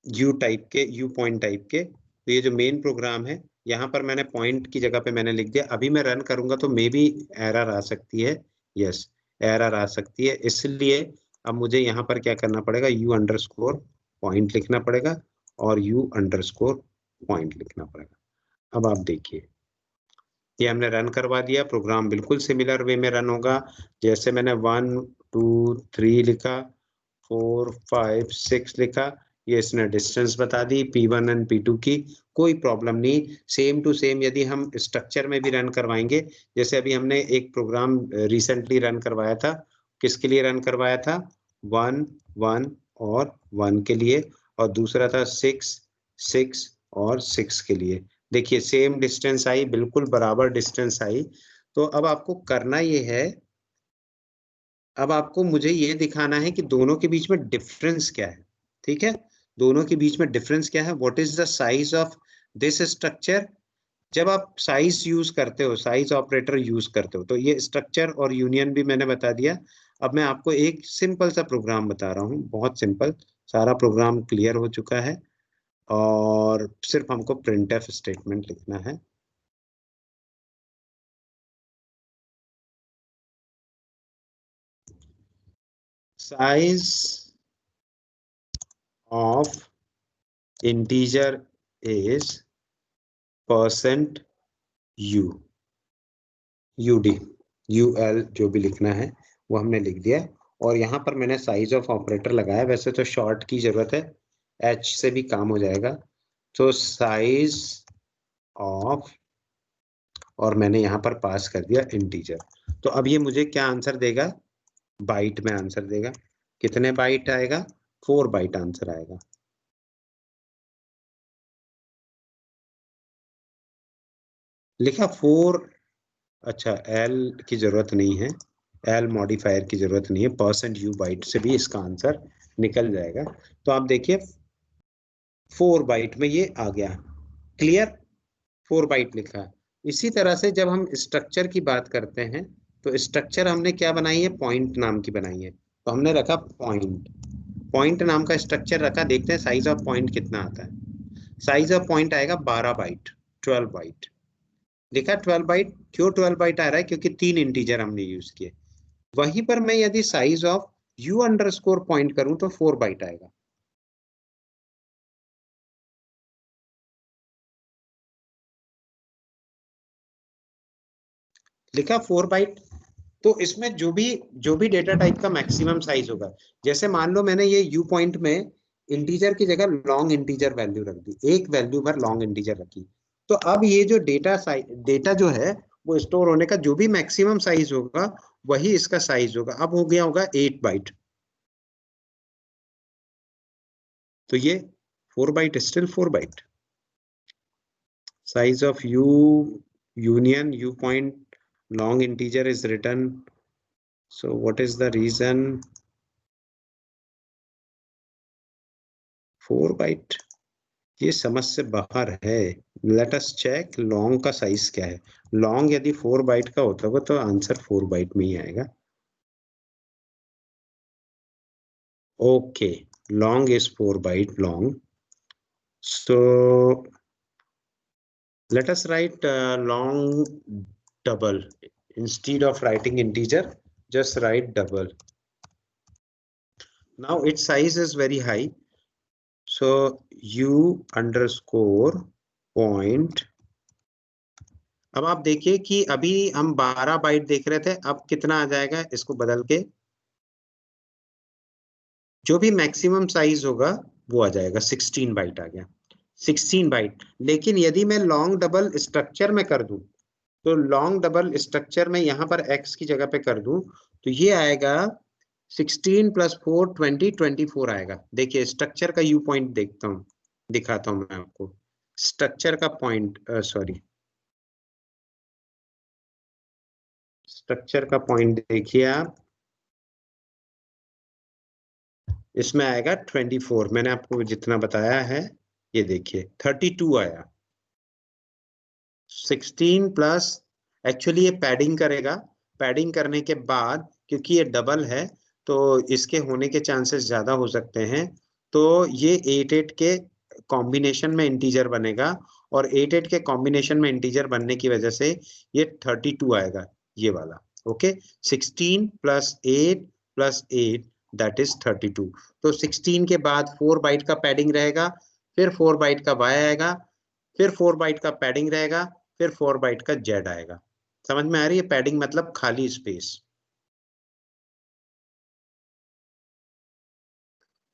यू टाइप के, यू पॉइंट टाइप के। तो ये जो मेन प्रोग्राम है यहाँ पर मैंने पॉइंट की जगह पे मैंने लिख दिया, अभी मैं रन करूंगा तो मे बी एरर आ सकती है, यस एरर आ सकती है, इसलिए अब मुझे यहाँ पर क्या करना पड़ेगा, यू अंडरस्कोर पॉइंट लिखना पड़ेगा और यू अंडरस्कोर पॉइंट लिखना पड़ेगा। अब आप देखिए ये हमने रन करवा दिया, प्रोग्राम बिल्कुल सिमिलर वे में रन होगा, जैसे मैंने 1, 2, 3 लिखा, 4, 5, 6 लिखा, ये इसने डिस्टेंस बता दी P1 एंड P2 की, कोई प्रॉब्लम नहीं। सेम टू सेम यदि हम स्ट्रक्चर में भी रन करवाएंगे, जैसे अभी हमने एक प्रोग्राम रिसेंटली रन करवाया था, किसके लिए रन करवाया था? 1 1 और 1 के लिए, और दूसरा था 6 6 और 6 के लिए। देखिए सेम डिस्टेंस आई, बिल्कुल बराबर डिस्टेंस आई। तो अब आपको करना ये है, अब आपको मुझे ये दिखाना है कि दोनों के बीच में डिफरेंस क्या है। ठीक है, दोनों के बीच में डिफरेंस क्या है? What is the size of this structure? जब आप साइज यूज करते हो, साइज ऑपरेटर यूज करते हो, तो ये स्ट्रक्चर और यूनियन भी मैंने बता दिया। अब मैं आपको एक सिंपल सा प्रोग्राम बता रहा हूँ, बहुत सिंपल, सारा प्रोग्राम क्लियर हो चुका है और सिर्फ हमको प्रिंटफ स्टेटमेंट लिखना है। Size of integer is % UD UL जो भी लिखना है वो हमने लिख दिया। और यहाँ पर मैंने साइज ऑफ ऑपरेटर लगाया, वैसे तो शॉर्ट की जरूरत है, H से भी काम हो जाएगा। तो साइज ऑफ, और मैंने यहाँ पर पास कर दिया इंटीजर। तो अब ये मुझे क्या आंसर देगा? बाइट में आंसर देगा। कितने बाइट आएगा? 4 बाइट आंसर आएगा। लिखा 4, अच्छा L की जरूरत नहीं है, L मॉडिफायर की जरूरत नहीं है, %U बाइट से भी इसका आंसर निकल जाएगा। तो आप देखिए 4 बाइट में ये आ गया, क्लियर, 4 बाइट लिखा। इसी तरह से जब हम स्ट्रक्चर की बात करते हैं, तो स्ट्रक्चर हमने क्या बनाई है? पॉइंट नाम की बनाई है। तो हमने रखा पॉइंट, पॉइंट नाम का स्ट्रक्चर रखा। देखते हैं साइज ऑफ पॉइंट कितना आता है। साइज ऑफ पॉइंट आएगा 12 बाइट, 12 बाइट। देखा 12 बाइट, क्यों 12 बाइट आ रहा है? क्योंकि 3 इंटीजर हमने यूज किए। वहीं पर मैं यदि size of U underscore point करूं तो 4 बाइट आएगा। लिखा 4 बाइट। तो इसमें जो भी डेटा टाइप का मैक्सिमम साइज होगा, जैसे मान लो मैंने ये U पॉइंट में इंटीजर की जगह लॉन्ग इंटीजर वैल्यू रख दी, एक वैल्यू भर लॉन्ग इंटीजर रखी। तो अब ये जो डेटा जो है वो स्टोर होने का जो भी मैक्सिमम साइज होगा वही इसका साइज होगा। अब हो गया होगा 8 बाइट। तो ये 4 byte, still 4 byte. Size of U union U point long integer is written. So what is the reason? 4 byte, ये समझ से बाहर है। Let us check long का साइज क्या है। long यदि 4 बाइट का होता होगा तो आंसर 4 बाइट में ही आएगा। Okay, long is 4 byte long. So let us write long double. Instead of writing integer, just write double. Now its size is very high. So U underscore point. अब आप देखिए कि अभी हम 12 बाइट देख रहे थे, अब कितना आ जाएगा? इसको बदल के जो भी मैक्सिमम साइज होगा वो आ जाएगा, 16 बाइट आ गया, 16 बाइट। लेकिन यदि मैं लॉन्ग डबल स्ट्रक्चर में कर दूं, तो लॉन्ग डबल स्ट्रक्चर में यहाँ पर x की जगह पे कर दूं तो ये आएगा 16 + 4 20 24 आएगा। देखिए स्ट्रक्चर का U पॉइंट देखता हूँ, दिखाता हूँ मैं आपको स्ट्रक्चर का पॉइंट, सॉरी स्ट्रक्चर का पॉइंट देखिए आप, इसमें आएगा 24। मैंने आपको जितना बताया है ये देखिए 32 आया। 16 प्लस, एक्चुअली ये पैडिंग करेगा, पैडिंग करने के बाद क्योंकि ये डबल है तो इसके होने के चांसेस ज्यादा हो सकते हैं। तो ये 8 के कॉम्बिनेशन में इंटीजर बनेगा, और 8 के कॉम्बिनेशन में इंटीजर बनने की वजह से ये 32 आएगा, ये वाला। Okay, 16 + 8 + 8 that is 32। तो 16 के बाद 4 बाइट का पैडिंग रहेगा, फिर 4 बाइट का y आएगा, फिर 4 बाइट का पैडिंग रहेगा, फिर 4 बाइट का z आएगा। समझ में आ रही है? पैडिंग मतलब खाली स्पेस।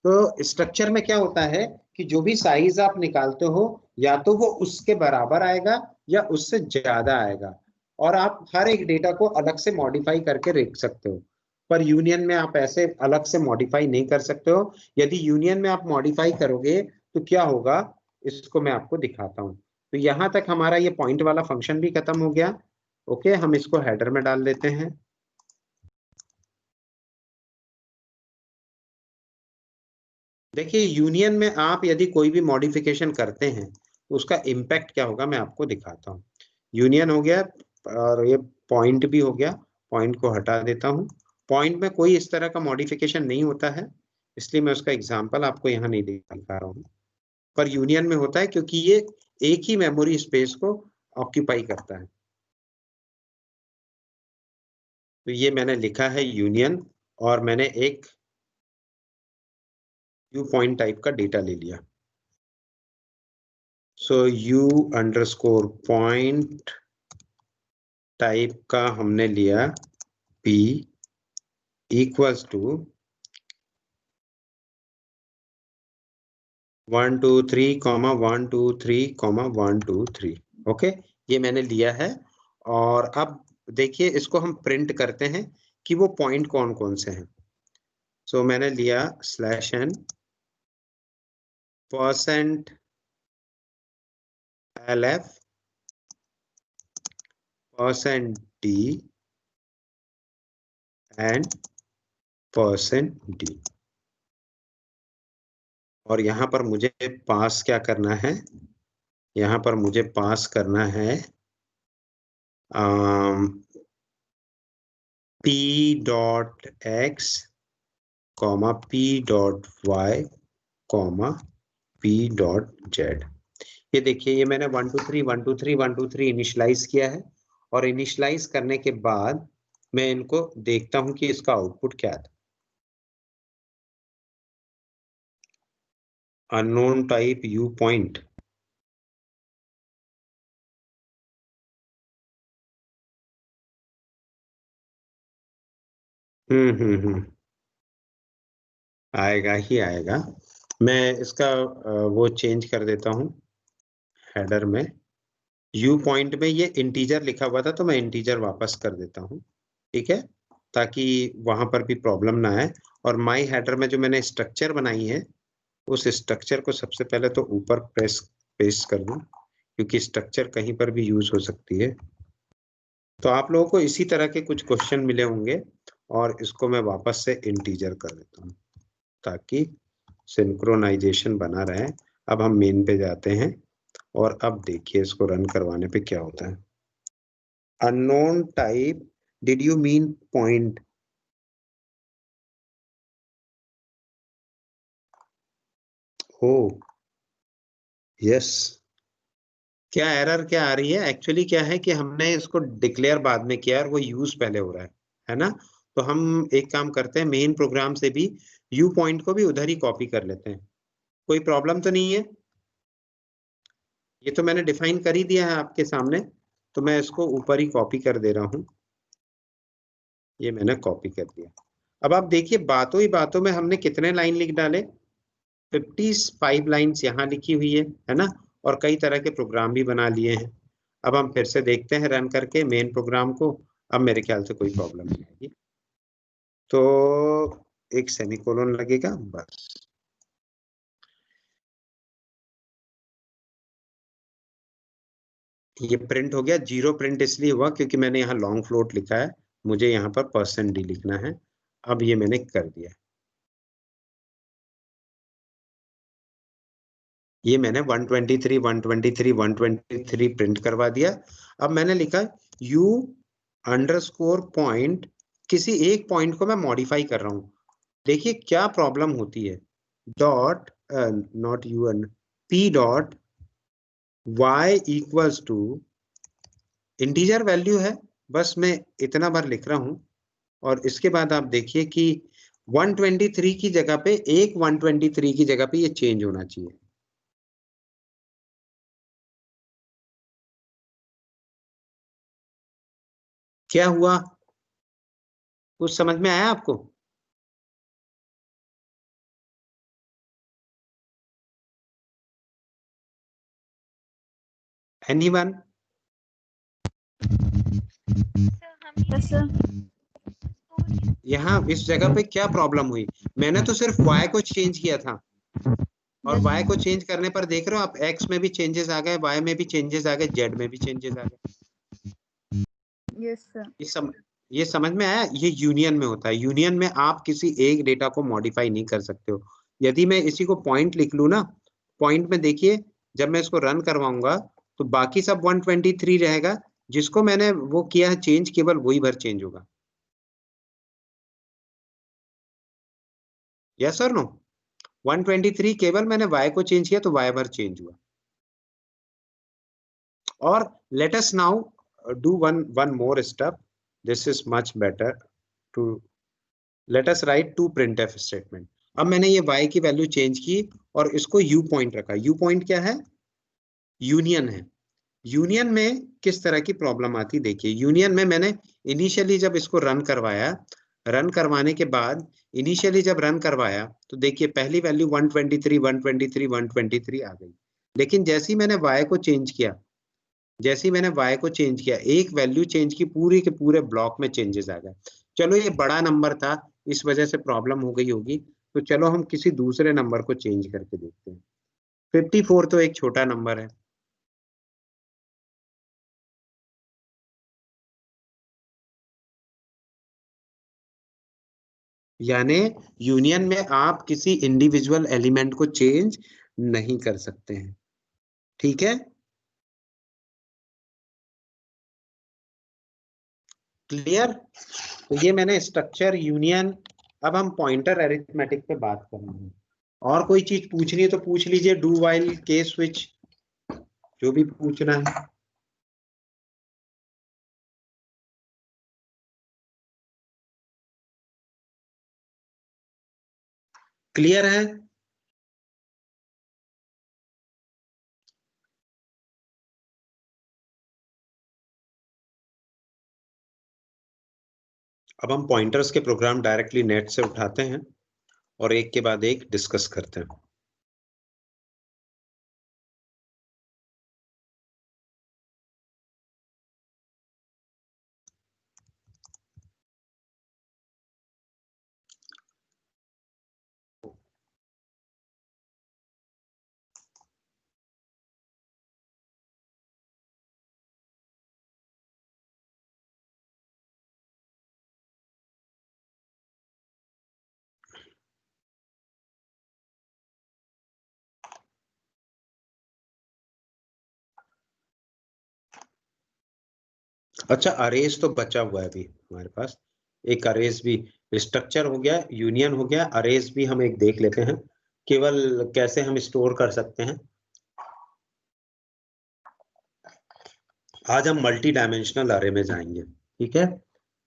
तो स्ट्रक्चर में क्या होता है कि जो भी साइज आप निकालते हो या तो वो उसके बराबर आएगा या उससे ज्यादा आएगा, और आप हर एक डेटा को अलग से मॉडिफाई करके रख सकते हो। पर यूनियन में आप ऐसे अलग से मॉडिफाई नहीं कर सकते हो। यदि यूनियन में आप मॉडिफाई करोगे तो क्या होगा, इसको मैं आपको दिखाता हूँ। तो यहां तक हमारा ये पॉइंट वाला फंक्शन भी खत्म हो गया। ओके, हम इसको हेडर में डाल देते हैं। देखिए यूनियन में आप यदि कोई भी मॉडिफिकेशन करते हैं तो उसका इम्पैक्ट क्या होगा मैं आपको दिखाता हूँ। यूनियन हो गया और ये पॉइंट भी हो गया, पॉइंट को हटा देता हूँ। पॉइंट में कोई इस तरह का मॉडिफिकेशन नहीं होता है, इसलिए मैं उसका एग्जांपल आपको यहाँ नहीं दिखा रहा हूँ। पर यूनियन में होता है क्योंकि ये एक ही मेमोरी स्पेस को ऑक्यूपाई करता है। तो ये मैंने लिखा है यूनियन, और मैंने एक यू पॉइंट टाइप का डेटा ले लिया। So you underscore point type का हमने लिया p इक्वल्स टू 1 2 3 1 2 3 1 2 3। ओके, ये मैंने लिया है। और अब देखिए इसको हम प्रिंट करते हैं कि वो पॉइंट कौन कौन से हैं। सो मैंने लिया /n %lf %d and %d। और यहाँ पर मुझे पास क्या करना है, यहाँ पर मुझे पास करना है p.x, p.y, p.z। ये देखिए ये मैंने 1 2 3 1 2 3 1 2 3 इनिशियलाइज किया है, और इनिशियलाइज करने के बाद मैं इनको देखता हूं कि इसका आउटपुट क्या था। अननोन टाइप यू पॉइंट, आएगा ही आएगा। मैं इसका वो चेंज कर देता हूँ हेडर में। यू पॉइंट में ये इंटीजर लिखा हुआ था तो मैं इंटीजर वापस कर देता हूँ, ठीक है, ताकि वहां पर भी प्रॉब्लम ना आए। और माई हेडर में जो मैंने स्ट्रक्चर बनाई है उस स्ट्रक्चर को सबसे पहले तो ऊपर पेस्ट कर दूं, क्योंकि स्ट्रक्चर कहीं पर भी यूज हो सकती है। तो आप लोगों को इसी तरह के कुछ क्वेश्चन मिले होंगे, और इसको मैं वापस से इंटीजर कर देता हूँ ताकि सिंक्रोनाइजेशन बना रहे। अब हम मेन पे जाते हैं, और अब देखिए इसको रन करवाने पे क्या होता है। Unknown type, did you mean point? हो यस। क्या एरर क्या आ रही है, एक्चुअली क्या है कि हमने इसको डिक्लेयर बाद में किया और वो यूज पहले हो रहा है ना। तो हम एक काम करते हैं, मेन प्रोग्राम से भी यू पॉइंट को भी उधर ही कॉपी कर लेते हैं। कोई प्रॉब्लम तो नहीं है? ये तो मैंने डिफाइन कर ही दिया है आपके सामने, तो मैं इसको ऊपर ही कॉपी कर दे रहा हूँ। ये मैंने कॉपी कर दिया। अब आप देखिए बातों ही बातों में हमने कितने लाइन लिख डाले, 55 लाइन्स यहाँ लिखी हुई है ना, और कई तरह के प्रोग्राम भी बना लिए हैं। अब हम फिर से देखते हैं रन करके मेन प्रोग्राम को। अब मेरे ख्याल से कोई प्रॉब्लम नहीं आएगी। तो एक सेमीकोलन लगेगा बस। ये प्रिंट हो गया। जीरो प्रिंट इसलिए हुआ क्योंकि मैंने यहाँ लॉन्ग फ्लोट लिखा है, मुझे यहाँ पर %d लिखना है। अब ये मैंने कर दिया। ये मैंने 123 123 123 प्रिंट करवा दिया। अब मैंने लिखा यू अंडरस्कोर पॉइंट, किसी एक पॉइंट को मैं मॉडिफाई कर रहा हूं। देखिए क्या प्रॉब्लम होती है। Dot not u p dot y equals to integer value है, बस मैं इतना बार लिख रहा हूं। और इसके बाद आप देखिए कि 123 की जगह पे एक 123 की जगह पे ये चेंज होना चाहिए। क्या हुआ, कुछ समझ में आया आपको? एनीवन? यहाँ इस जगह पे क्या प्रॉब्लम हुई? मैंने तो सिर्फ y को चेंज किया था और y को चेंज करने पर देख रहे हो आप x में भी चेंजेस आ गए, y में भी चेंजेस आ गए, z में भी चेंजेस आ गए। Yes sir. ये समझ में आया? ये यूनियन में होता है। यूनियन में आप किसी एक डेटा को मॉडिफाई नहीं कर सकते हो। यदि मैं इसी को पॉइंट लिख लूं ना, पॉइंट में देखिए जब मैं इसको रन करवाऊंगा तो बाकी सब 123 रहेगा, जिसको मैंने वो किया है चेंज, केवल वही भर चेंज होगा। यस और नो? 123 केवल मैंने y को चेंज किया तो y भर चेंज हुआ। और let us now do one more step. This is much better to let us write two printf statement. अब मैंने ये y की वैल्यू चेंज की और इसको u पॉइंट रखा। u पॉइंट क्या है? यूनियन है। यूनियन में किस तरह की प्रॉब्लम आती देखिए। यूनियन में मैंने इनिशियली जब इसको रन करवाया, रन करवाने के बाद इनिशियली जब रन करवाया तो देखिए पहली वैल्यू 123 123 123 आ गई। लेकिन जैसे ही मैंने y को चेंज किया, जैसे ही मैंने y को चेंज किया, एक वैल्यू चेंज की, पूरी के पूरे ब्लॉक में चेंजेस आ गए। चलो ये बड़ा नंबर था, इस वजह से प्रॉब्लम हो गई होगी, तो चलो हम किसी दूसरे नंबर को चेंज करके देखते हैं। 54 तो एक छोटा नंबर है। यानी यूनियन में आप किसी इंडिविजुअल एलिमेंट को चेंज नहीं कर सकते हैं। ठीक है, क्लियर? तो ये मैंने स्ट्रक्चर यूनियन। अब हम पॉइंटर अरिथमेटिक पे बात करेंगे। और कोई चीज पूछनी है तो पूछ लीजिए, डू व्हाइल, केस स्विच, जो भी पूछना है। क्लियर है? अब हम पॉइंटर्स के प्रोग्राम डायरेक्टली नेट से उठाते हैं और एक के बाद एक डिस्कस करते हैं। अच्छा, अरेज तो बचा हुआ है अभी हमारे पास। एक अरेज भी, स्ट्रक्चर हो गया, यूनियन हो गया, अरेज भी हम एक देख लेते हैं, केवल कैसे हम स्टोर कर सकते हैं। आज हम मल्टी डायमेंशनल अरे में जाएंगे। ठीक है,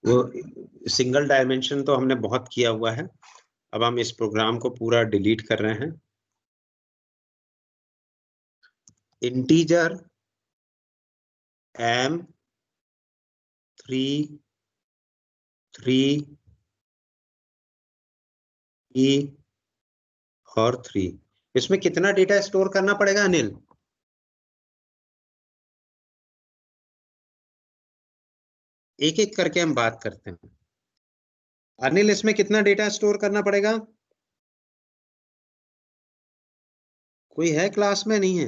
वो सिंगल डायमेंशन तो हमने बहुत किया हुआ है। अब हम इस प्रोग्राम को पूरा डिलीट कर रहे हैं। इंटीजर m 3 3 e और 3, इसमें कितना डेटा स्टोर करना पड़ेगा अनिल? एक एक करके हम बात करते हैं। अनिल, इसमें कितना डेटा स्टोर करना पड़ेगा? कोई है क्लास में? नहीं है?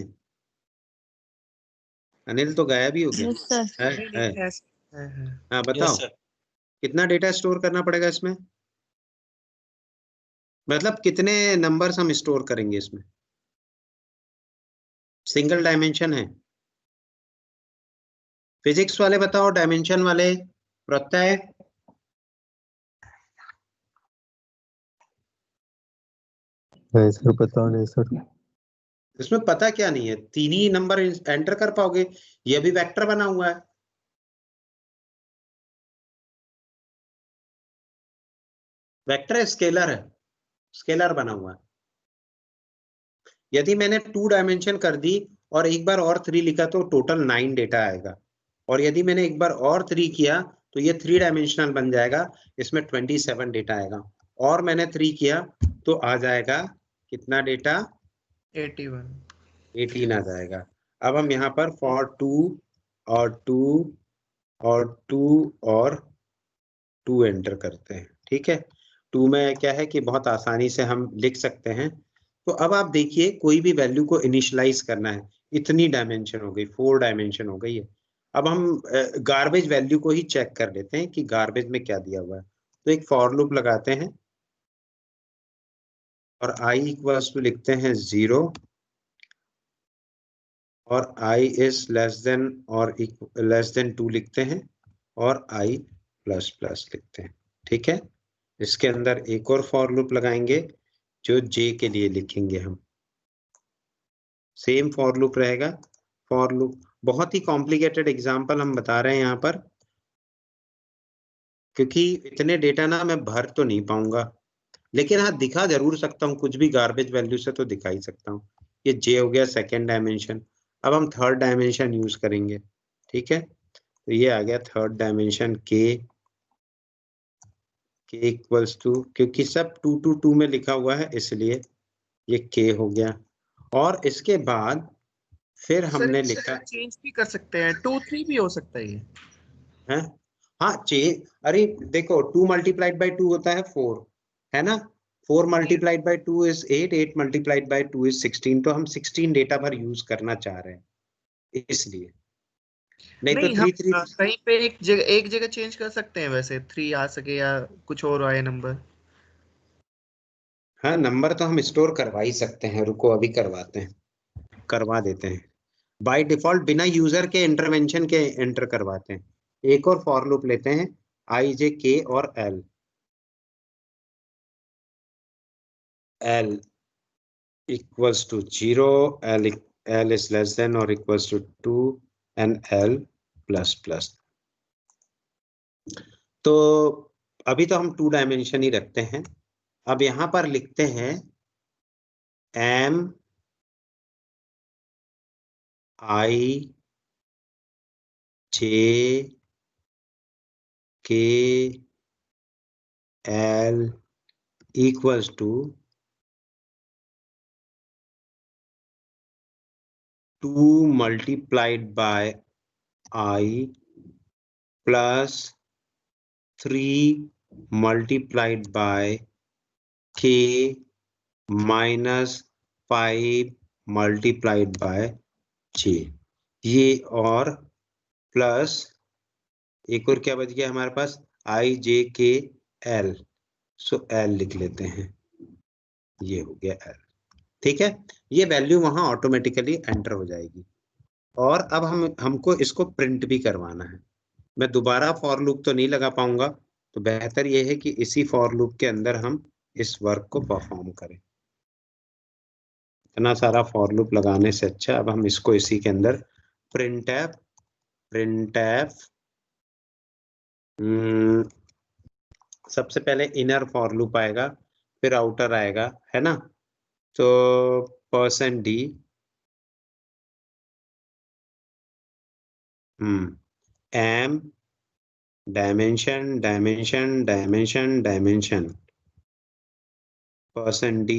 अनिल तो गायब ही हो गया। Yes sir. है। हाँ बताओ, कितना डेटा स्टोर करना पड़ेगा इसमें? मतलब कितने नंबर्स हम स्टोर करेंगे इसमें? सिंगल डायमेंशन है। फिजिक्स वाले बताओ, डायमेंशन वाले। प्रत्यय? नहीं सर, पता नहीं सर। इसमें पता क्या नहीं है? 3 ही नंबर एंटर कर पाओगे। ये भी वेक्टर बना हुआ है। वेक्टर स्केलर है, स्केलर बना हुआ है। यदि मैंने 2 डायमेंशन कर दी और एक बार और 3 लिखा तो टोटल 9 डेटा आएगा। और यदि मैंने एक बार और 3 किया तो ये 3 डायमेंशनल बन जाएगा, इसमें 27 डेटा आएगा। और मैंने 3 किया तो आ जाएगा कितना डेटा? 81 18 आ जाएगा। अब हम यहाँ पर फॉर 2 और 2 और 2 और 2 एंटर करते हैं। ठीक है, 2 में क्या है कि बहुत आसानी से हम लिख सकते हैं। तो अब आप देखिए कोई भी वैल्यू को इनिशियलाइज करना है, इतनी डायमेंशन हो गई, 4 डायमेंशन हो गई है। अब हम गार्बेज वैल्यू को ही चेक कर लेते हैं कि गार्बेज में क्या दिया हुआ है। तो एक फॉर लूप लगाते हैं और i इक्वल्स टू लिखते हैं 0 और i इज लेस देन और लेस देन 2 लिखते हैं और i प्लस प्लस लिखते हैं। ठीक है, इसके अंदर एक और फॉर लूप लगाएंगे जो j के लिए लिखेंगे हम। सेम फॉर लूप रहेगा। फॉर लूप बहुत ही कॉम्प्लिकेटेड एग्जांपल हम बता रहे हैं यहाँ पर, क्योंकि इतने डेटा ना मैं भर तो नहीं पाऊंगा, लेकिन हाँ दिखा जरूर सकता हूँ, कुछ भी गार्बेज वैल्यू से तो दिखा ही सकता हूँ। ये j हो गया सेकेंड डायमेंशन। अब हम थर्ड डायमेंशन यूज करेंगे। ठीक है, तो ये आ गया third dimension k equals to, क्योंकि सब 2 2 2 में लिखा हुआ है इसलिए ये k हो गया। और इसके बाद फिर हमने लिखा, चेंज भी कर सकते हैं, 2 3 भी हो सकता है ये है हाँ अरे देखो 2 मल्टीप्लाइड बाई 2 होता है 4, है ना। 4 multiplied by 2 is 8, 8 multiplied by 2 is 16। तो हम 16 डेटा भर यूज करना चाह रहे हैं इसलिए, नहीं तो नहीं, 3 हम 3 कहीं पे एक जगह चेंज कर सकते हैं, वैसे 3 आ सके या कुछ और आए नंबर। हाँ नंबर तो हम स्टोर करवा ही सकते हैं, रुको अभी करवाते हैं, करवा देते हैं। बाय डिफॉल्ट बिना यूजर के इंटरवेंशन के एंटर करवाते हैं। एक और फॉर लूप लेते हैं i j k और l equals to 0, l is less than or equals to 2 and l plus plus। तो अभी तो हम 2 डायमेंशन ही रखते हैं। अब यहां पर लिखते हैं m i j k l equals to 2 multiplied by I plus 3 multiplied by k minus 5 multiplied by j। ये और प्लस एक और क्या बच गया हमारे पास, i j k l। So l लिख लेते हैं, ये हो गया l। ठीक है, ये वैल्यू वहां ऑटोमेटिकली एंटर हो जाएगी। और अब हमको इसको प्रिंट भी करवाना है। मैं दोबारा फॉर लूप तो नहीं लगा पाऊंगा, तो बेहतर ये है कि इसी फॉर लूप के अंदर हम इस वर्क को परफॉर्म करें। इतना सारा फॉर लूप लगाने से अच्छा अब हम इसको इसी के अंदर printf सबसे पहले इनर फॉर लूप आएगा, फिर आउटर आएगा, है ना। तो %d m dimension dimension dimension dimension %d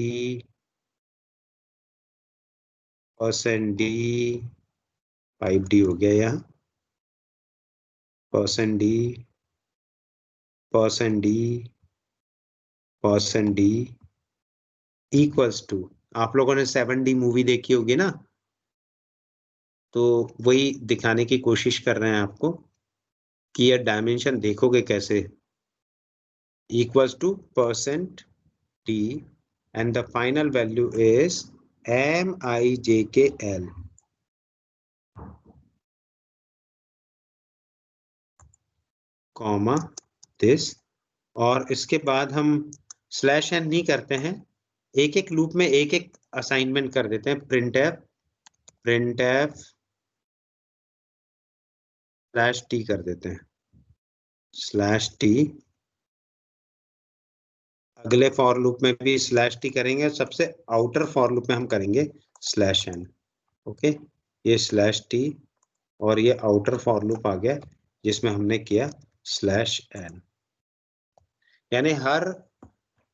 %d 5d हो गया यहाँ, %d इक्वल्स टू, आप लोगों ने 7D मूवी देखी होगी ना, तो वही दिखाने की कोशिश कर रहे हैं आपको कि ये डायमेंशन देखोगे कैसे। Equals to %d and the final value is mijkl, comma this. और इसके बाद हम /n नहीं करते हैं, एक एक लूप में एक एक असाइनमेंट कर देते हैं। printf /t कर देते हैं, /t। अगले फॉर लूप में भी /t करेंगे, सबसे आउटर फॉर लूप में हम करेंगे /n। ओके, ये /t और ये आउटर फॉर लूप आ गया जिसमें हमने किया /n। यानी हर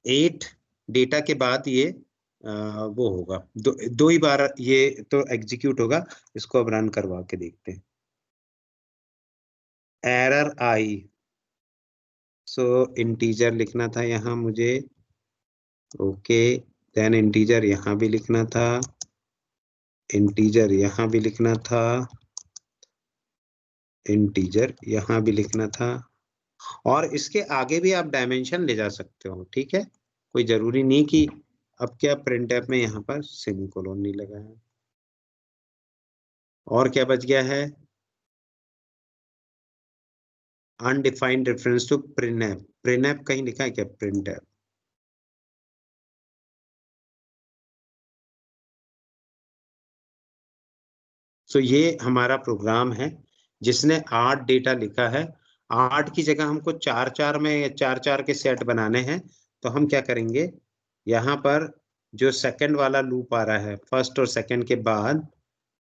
8 डेटा के बाद ये वो होगा दो ही बार ये तो एग्जीक्यूट होगा। इसको अब रन करवा के देखते हैं। एरर आई, सो इंटीजर लिखना था यहाँ मुझे, ओके। देन इंटीजर यहाँ भी लिखना था, इंटीजर यहाँ भी लिखना था, इंटीजर यहाँ भी लिखना था, और इसके आगे भी आप डायमेंशन ले जा सकते हो, ठीक है। कोई जरूरी नहीं कि अब क्या प्रिंटफ में यहाँ पर सेमीकोलन नहीं लगा है। और क्या बच गया है, undefined reference to printf. Printf कहीं लिखा है क्या, प्रिंटफ? सो ये हमारा प्रोग्राम है जिसने 8 डेटा लिखा है। 8 की जगह हमको 4-4 में 4-4 के सेट बनाने हैं, तो हम क्या करेंगे, यहाँ पर जो सेकंड वाला लूप आ रहा है फर्स्ट और सेकंड के बाद,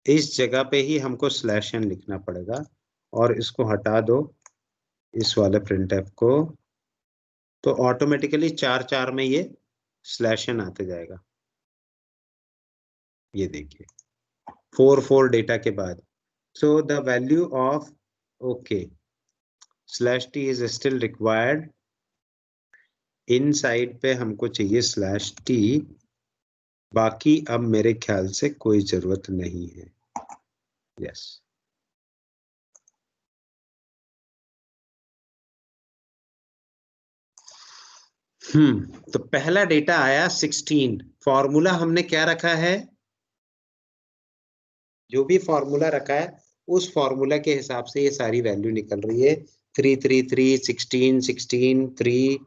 इस जगह पे ही हमको स्लैश एन लिखना पड़ेगा, और इसको हटा दो इस वाले प्रिंटफ को, तो ऑटोमेटिकली 4-4 में ये स्लैश एन आते जाएगा। ये देखिए 4-4 डेटा के बाद। So the value of, okay, slash T is still required. Inside पे हमको चाहिए स्लैश टी, बाकी अब मेरे ख्याल से कोई जरूरत नहीं है। यस, तो पहला डेटा आया 16। फॉर्मूला हमने क्या रखा है, जो भी फॉर्मूला रखा है उस फॉर्मूला के हिसाब से ये सारी वैल्यू निकल रही है। 3 3 3 16 16 3,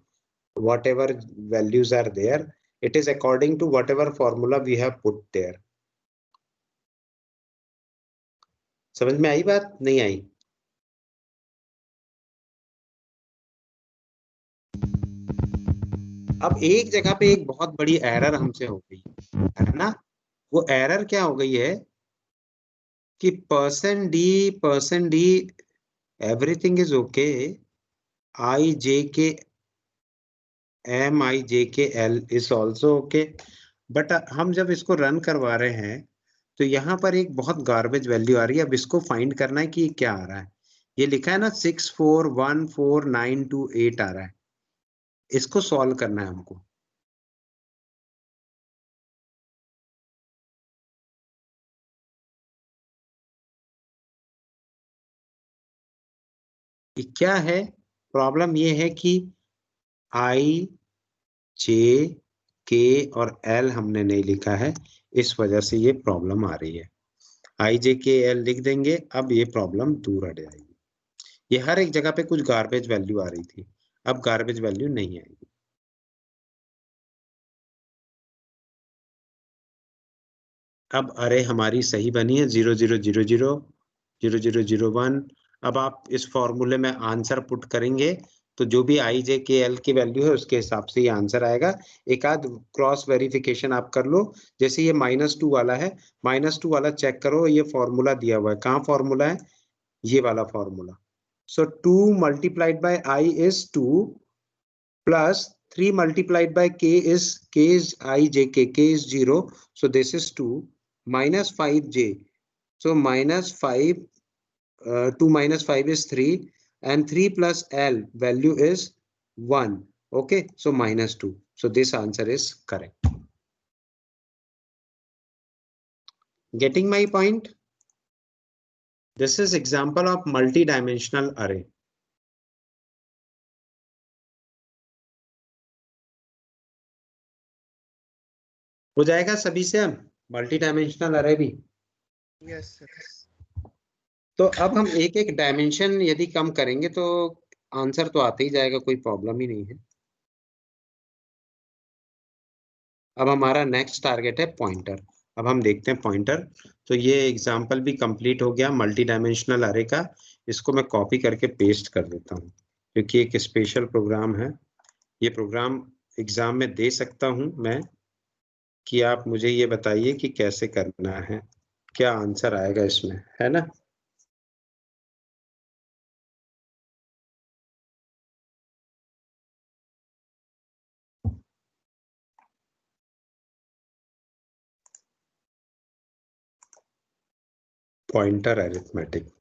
whatever values are there, it is according to whatever formula we have put there. समझ में आई बात, नहीं आई? अब एक जगह पे एक बहुत बड़ी एरर हमसे हो गई है ना। वो एरर क्या हो गई है कि %d everything is okay, MIJKL is also okay, but हम जब इसको रन करवा रहे हैं तो यहाँ पर एक बहुत गार्बेज वैल्यू आ रही है। अब इसको फाइंड करना है कि ये क्या आ रहा है। ये लिखा है ना 6414928 आ रहा है, इसको सॉल्व करना है हमको। ये क्या है, प्रॉब्लम ये है कि I, J, K और L हमने नहीं लिखा है, इस वजह से ये प्रॉब्लम आ रही है। IJKL लिख देंगे, अब ये प्रॉब्लम दूर हट जाएगी। ये हर एक जगह पे कुछ गार्बेज वैल्यू आ रही थी, अब गार्बेज वैल्यू नहीं आएगी। अब अरे हमारी सही बनी है 0 0 0 0 0 0 0 1। अब आप इस फॉर्मूले में आंसर पुट करेंगे तो जो भी IJKL की वैल्यू है उसके हिसाब से ये आंसर आएगा। एक आध क्रॉस वेरिफिकेशन आप कर लो, जैसे ये -2 वाला है, -2 वाला चेक करो, ये फॉर्मूला दिया हुआ है, कहाँ फॉर्मूला है, ये वाला formula. So 2 multiplied by I is 2 plus 3 multiplied by K is IJK, K is 0, so this is 2 minus 5J, so -5, 2 minus 5 is 3, and 3 plus L value is 1, okay, so -2, so this answer is correct. Getting my point? This is example of multi-dimensional array. हो जाएगा सभी से हम मल्टी डायमेंशनल अरे भी? Yes sir. तो अब हम एक एक डायमेंशन यदि कम करेंगे तो आंसर तो आते ही जाएगा, कोई प्रॉब्लम ही नहीं है। अब हमारा नेक्स्ट टारगेट है पॉइंटर। अब हम देखते हैं पॉइंटर। तो ये एग्जांपल भी कंप्लीट हो गया मल्टी डायमेंशनल अरे का। इसको मैं कॉपी करके पेस्ट कर देता हूँ क्योंकि एक स्पेशल प्रोग्राम है। ये प्रोग्राम एग्जाम में दे सकता हूँ मैं, कि आप मुझे ये बताइए कि कैसे करना है, क्या आंसर आएगा इसमें, है ना। Pointer arithmetic.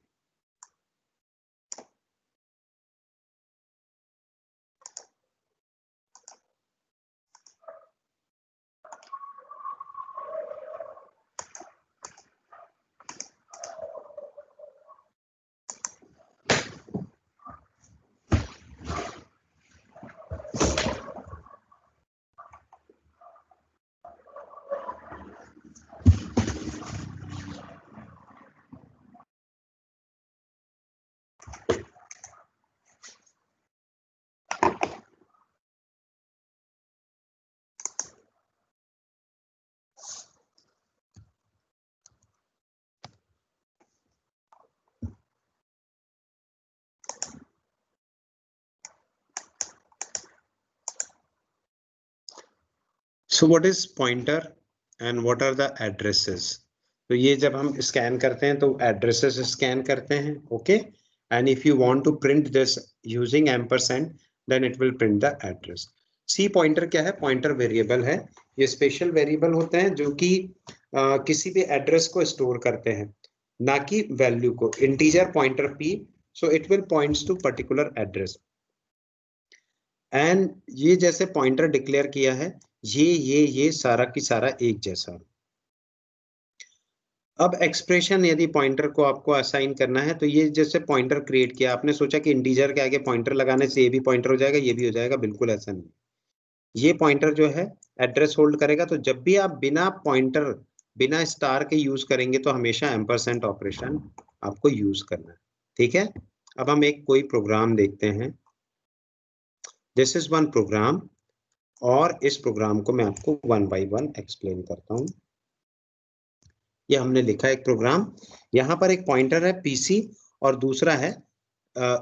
So what is pointer and what are the addresses? तो ये जब हम स्कैन करते हैं तो एड्रेसेस स्कैन करते हैं, okay. And if you want to print this using ampersand then it will print the address. C pointer क्या है? पॉइंटर वेरिएबल है। ये स्पेशल वेरिएबल होते हैं जो कि किसी भी एड्रेस को स्टोर करते हैं, ना कि वैल्यू को। Integer pointer p, so it will points to particular address. And ये जैसे पॉइंटर डिक्लेयर किया है, ये सारा की सारा एक जैसा। अब एक्सप्रेशन यदि पॉइंटर को आपको असाइन करना है तो ये जैसे पॉइंटर क्रिएट किया, आपने सोचा कि इंटीजर के आगे पॉइंटर लगाने से ये भी पॉइंटर हो जाएगा, ये भी हो जाएगा। बिल्कुल ऐसा नहीं। ये पॉइंटर जो है एड्रेस होल्ड करेगा। तो जब भी आप बिना पॉइंटर, बिना स्टार के यूज करेंगे तो हमेशा एम्परसेंड ऑपरेशन आपको यूज करना है, ठीक है। अब हम एक कोई प्रोग्राम देखते हैं। दिस इज वन प्रोग्राम, और इस प्रोग्राम को मैं आपको वन बाय वन एक्सप्लेन करता हूं। ये हमने लिखा एक प्रोग्राम, यहाँ पर एक पॉइंटर है पीसी और दूसरा है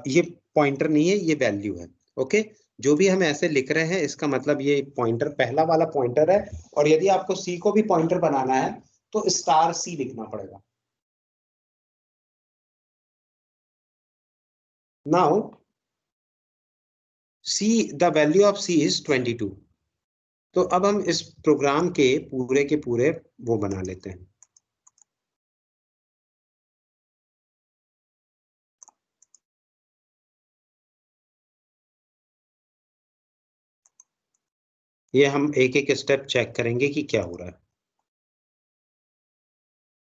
ये पॉइंटर नहीं है, ये वैल्यू है, ओके। जो भी हम ऐसे लिख रहे हैं इसका मतलब ये पॉइंटर पहला वाला पॉइंटर है। और यदि आपको सी को भी पॉइंटर बनाना है तो स्टार सी लिखना पड़ेगा। Now C, the value of C is 22। तो अब हम इस प्रोग्राम के पूरे वो बना लेते हैं। ये हम एक एक स्टेप चेक करेंगे कि क्या हो रहा है।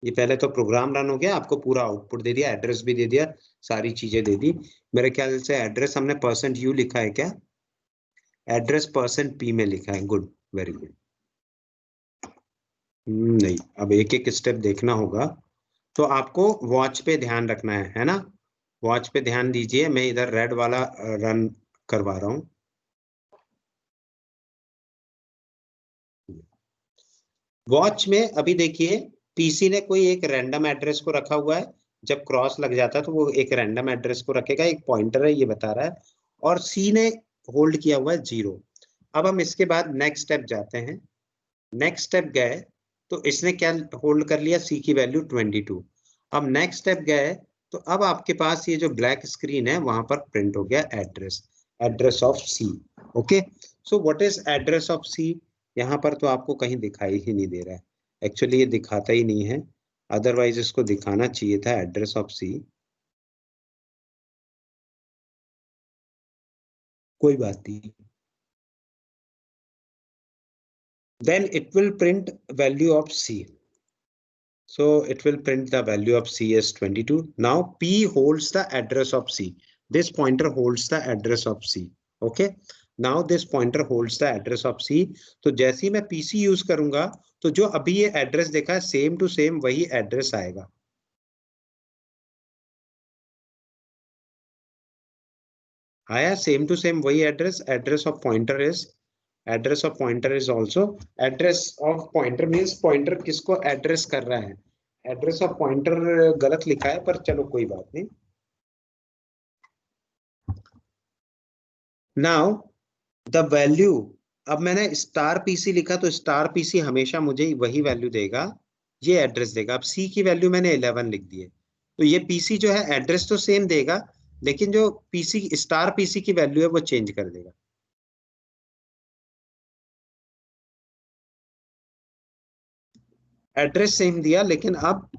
ये पहले तो प्रोग्राम रन हो गया, आपको पूरा आउटपुट दे दिया, एड्रेस भी दे दिया, सारी चीजें दे दी। मेरे ख्याल से एड्रेस हमने %u लिखा है क्या? एड्रेस %p में लिखा है। Good, very good. नहीं, अब एक एक स्टेप देखना होगा। तो आपको वॉच पे ध्यान रखना है ना? वॉच पे ध्यान दीजिए। मैं इधर रेड वाला रन करवा रहा हूं। वॉच में अभी देखिए पीसी ने कोई एक रैंडम एड्रेस को रखा हुआ है। जब क्रॉस लग जाता है तो वो एक रैंडम एड्रेस को रखेगा, एक पॉइंटर है ये बता रहा है। और सी ने होल्ड किया हुआ है 0। अब हम इसके बाद नेक्स्ट स्टेप जाते हैं। नेक्स्ट स्टेप गए तो इसने क्या होल्ड कर लिया? सी की वैल्यू 22। अब नेक्स्ट स्टेप गए तो अब आपके पास ये जो ब्लैक स्क्रीन है वहां पर प्रिंट हो गया address, address of C, okay. So what is address of C? यहाँ पर तो आपको कहीं दिखाई ही नहीं दे रहा है। एक्चुअली ये दिखाता ही नहीं है, अदरवाइज इसको दिखाना चाहिए था एड्रेस ऑफ सी। कोई बात नहीं। Then it will print value of C. So it will print the value of C as 22. Now P holds the address of C. This pointer holds the address of C. Okay. Now this pointer holds the address of C. तो जैसे ही मैं PC यूज करूंगा तो जो अभी ये एड्रेस देखा है सेम टू सेम वही एड्रेस आएगा। आया सेम टू सेम वही address. Address of pointer is, address of pointer is also, address of pointer means pointer किसको एड्रेस कर रहा है। एड्रेस ऑफ पॉइंटर गलत लिखा है, पर चलो कोई बात नहीं। नाउ द वैल्यू, अब मैंने स्टार पीसी लिखा तो स्टार पीसी हमेशा मुझे वही वैल्यू देगा, ये एड्रेस देगा। अब सी की वैल्यू मैंने 11 लिख दी है तो ये पीसी जो है एड्रेस तो सेम देगा, लेकिन जो पीसी स्टार पीसी की वैल्यू है वो चेंज कर देगा। एड्रेस सेम दिया लेकिन अब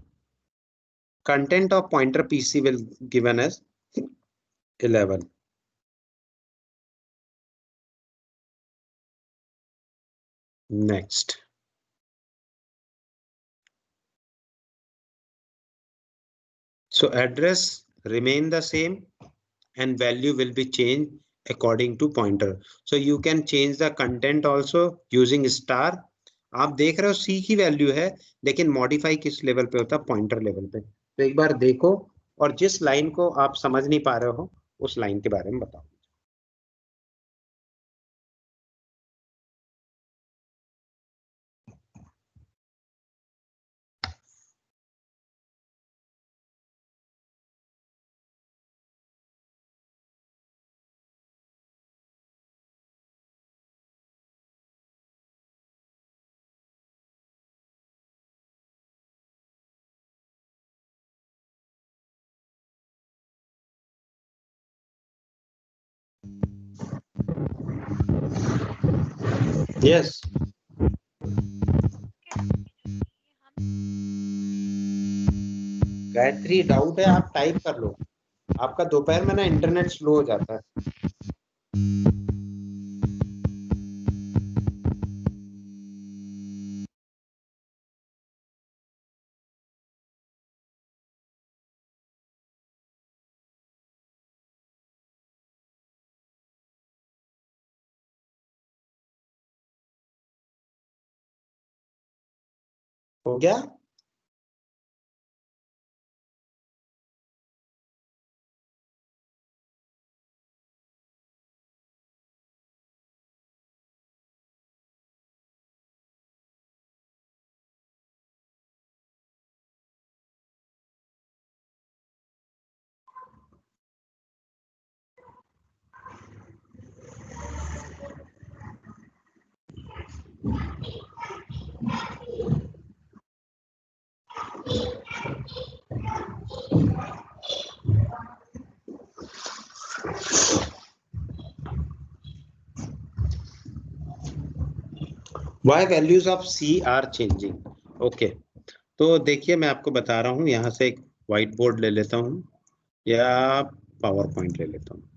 content of pointer PC will given as 11. Next. So address remain the same and value will be changed according to pointer. So you can change the content also using star. आप देख रहे हो C की वैल्यू है लेकिन मॉडिफाई किस लेवल पे होता है, पॉइंटर लेवल पे। तो एक बार देखो और जिस लाइन को आप समझ नहीं पा रहे हो उस लाइन के बारे में बताओ। यस गायत्री, डाउट है आप टाइप कर लो। आपका दोपहर में ना इंटरनेट स्लो हो जाता है। हो गया? Why values of C are changing? Okay, तो देखिए मैं आपको बता रहा हूँ, यहाँ से एक व्हाइट बोर्ड ले लेता हूँ या पावर पॉइंट ले लेता हूँ।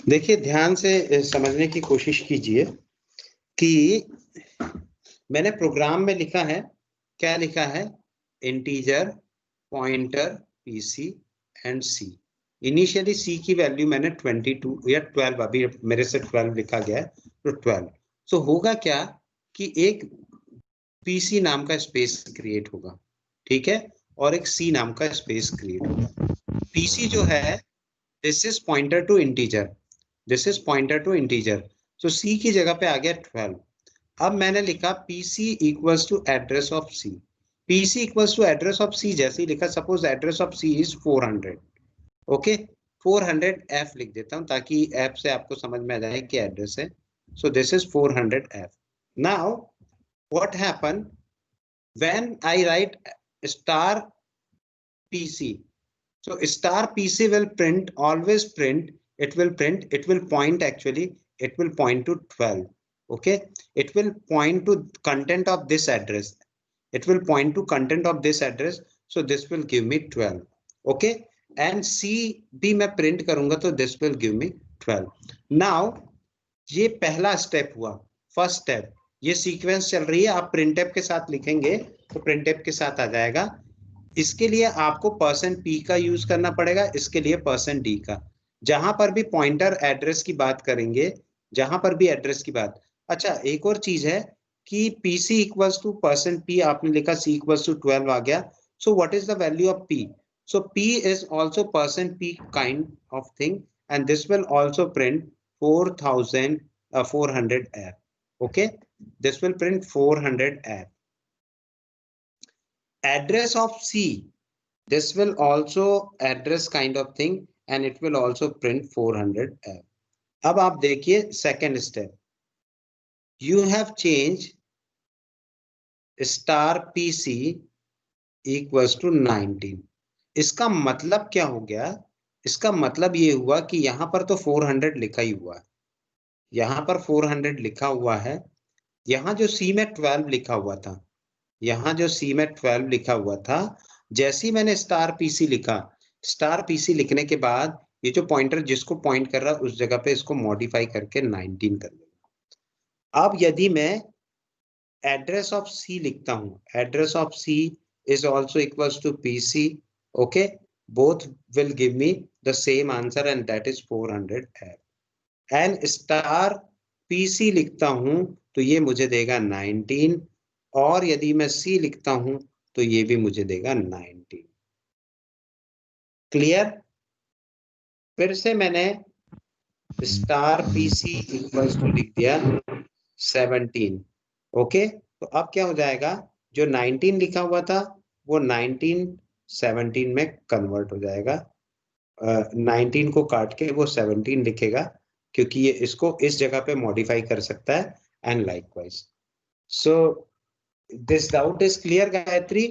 देखिए ध्यान से समझने की कोशिश कीजिए कि मैंने प्रोग्राम में लिखा है, क्या लिखा है, integer, pointer, PC and C. Initially C की वैल्यू मैंने 22 या 12, अभी मेरे से 12 लिखा गया है, तो 12। सो होगा क्या कि एक पीसी नाम का स्पेस क्रिएट होगा, ठीक है, और एक सी नाम का स्पेस क्रिएट होगा। पीसी जो है this is pointer to integer, this is pointer to integer, तो सी की जगह पे आ गया 12। अब मैंने लिखा PC equals to address of C, PC equals to address of C जैसे ही लिखा, suppose address of C is 400, okay, 400 F लिख देता हूं ताकि F से आपको समझ में आ जाए कि एड्रेस है। सो this is 400 F। Now what happen when I right star PC? So star PC will print, always print, it will print, it will point, actually it will point to 12, okay, it will point to content of this address, it will point to content of this address, so this will give me 12, okay, and C भी मैं print करूंगा तो this will give me 12। now ये पहला स्टेप हुआ, फर्स्ट स्टेप, ये सीक्वेंस चल रही है, आप printf के साथ लिखेंगे तो printf के साथ आ जाएगा। इसके लिए आपको %p का यूज करना पड़ेगा, इसके लिए %d का। जहां पर भी पॉइंटर एड्रेस की बात करेंगे, जहां पर भी एड्रेस की बात। अच्छा एक और चीज है कि PC इक्वल्स टू %p आपने लिखा, C इक्वल्स टू 12 आ गया। सो what is the value of P? So P is also %p kind of thing and this will also print 400 F, okay, this will print 400 F। address of C, this will also address kind of thing and it will also print 400 F। अब आप देखिए second step, you have changed star PC equals to 19। इसका मतलब क्या हो गया? इसका मतलब ये हुआ कि यहाँ पर तो 400 लिखा ही हुआ है, यहाँ पर 400 लिखा हुआ है, यहाँ जो सी में 12 लिखा हुआ था, यहाँ जो सी में 12 लिखा हुआ था, जैसे ही मैंने स्टार पीसी लिखा, स्टार पीसी लिखने के बाद ये जो पॉइंटर जिसको पॉइंट कर रहा है उस जगह पे इसको मॉडिफाई करके 19 कर देगा। अब यदि मैं एड्रेस ऑफ सी लिखता हूं, address of C is also equals to PC, okay, both will give me the same answer and that is 400 है। and star PC लिखता हूं तो ये मुझे देगा 19, और यदि मैं C लिखता हूं तो ये भी मुझे देगा 19। क्लियर? फिर से मैंने स्टार PC इक्वल्स टू लिख दिया 17, ओके। तो अब क्या हो जाएगा, जो 19 लिखा हुआ था वो 19 17 में कन्वर्ट हो जाएगा। 19 को काट के वो 17 लिखेगा, क्योंकि ये इसको इस जगह पे मॉडिफाई कर सकता है, and likewise. So this doubt is clear Gayatri?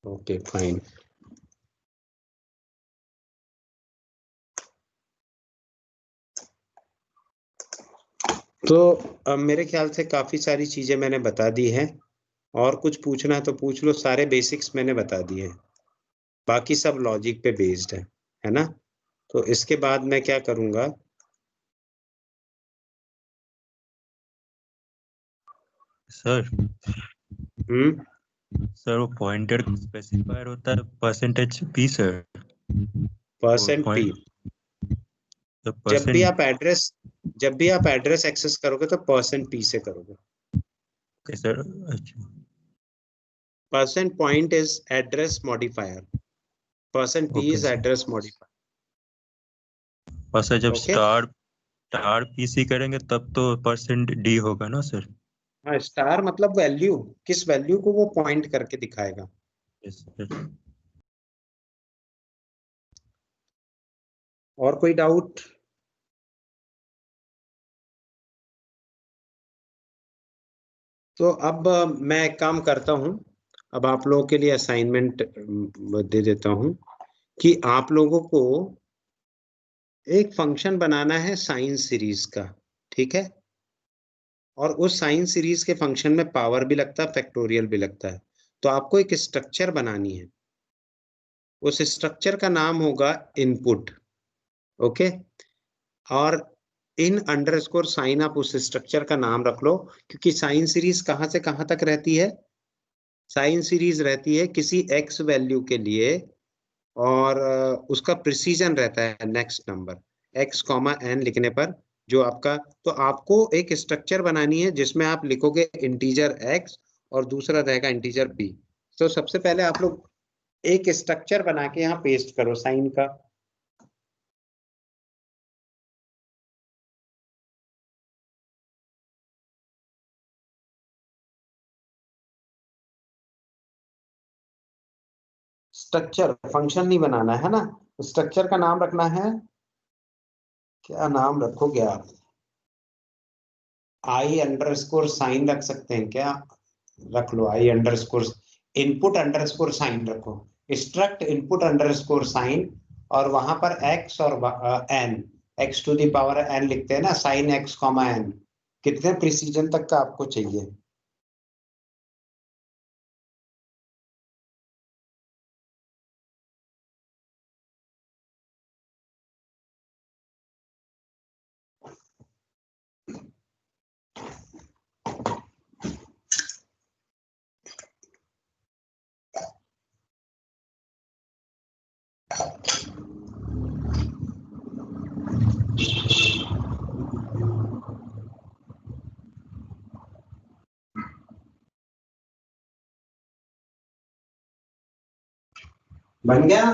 Okay fine. तो मेरे ख्याल से काफी सारी चीजें मैंने बता दी हैं, और कुछ पूछना है तो पूछ लो। सारे बेसिक्स मैंने बता दिए हैं, बाकी सब लॉजिक पे बेस्ड है ना? तो इसके बाद मैं क्या करूंगा, सर सर वो पॉइंटर स्पेसिफायर होता है percentage P sir, percent P. तो जब भी आप एड्रेस एक्सेस करोगे तो परसेंट पी से करोगे। Okay sir. अच्छा, percent point is address modifier, percent P okay is sir. Address modifier. और सर जब ओके, स्टार पीसी करेंगे तब तो परसेंट डी होगा ना सर? हाँ, स्टार मतलब वैल्यू, किस वैल्यू को वो पॉइंट करके दिखाएगा। Yes sir. और कोई डाउट? तो अब मैं एक काम करता हूं, अब आप लोगों के लिए असाइनमेंट दे देता हूं कि आप लोगों को एक फंक्शन बनाना है साइन सीरीज का, ठीक है? और उस साइन सीरीज के फंक्शन में पावर भी लगता है, फैक्टोरियल भी लगता है। तो आपको एक स्ट्रक्चर बनानी है, उस स्ट्रक्चर का नाम होगा इनपुट, ओके। और इन अंडरस्कोर साइन आप उस स्ट्रक्चर का नाम रख लो, क्योंकि साइन सीरीज कहां से कहां तक रहती है? साइन सीरीज रहती है किसी एक्स वैल्यू के लिए, और उसका प्रिसीजन रहता है next number x comma n लिखने पर, जो आपका। तो आपको एक स्ट्रक्चर बनानी है जिसमें आप लिखोगे इंटीजर एक्स और दूसरा रहेगा इंटीजर पी। तो सबसे पहले आप लोग एक स्ट्रक्चर बना के यहाँ पेस्ट करो साइन का। स्ट्रक्चर, फंक्शन नहीं बनाना है ना, स्ट्रक्चर का नाम रखना है। क्या नाम रखोगे आप? आई अंडरस्कोर साइन रख सकते हैं क्या? रख लो I underscore, input underscore sine रखो, स्ट्रक्ट इनपुट अंडरस्कोर साइन, और वहां पर एक्स और N, X to the power N लिखते हैं ना, साइन एक्स कॉमा एन। कितने प्रिसीजन तक का आपको चाहिए? बन गया?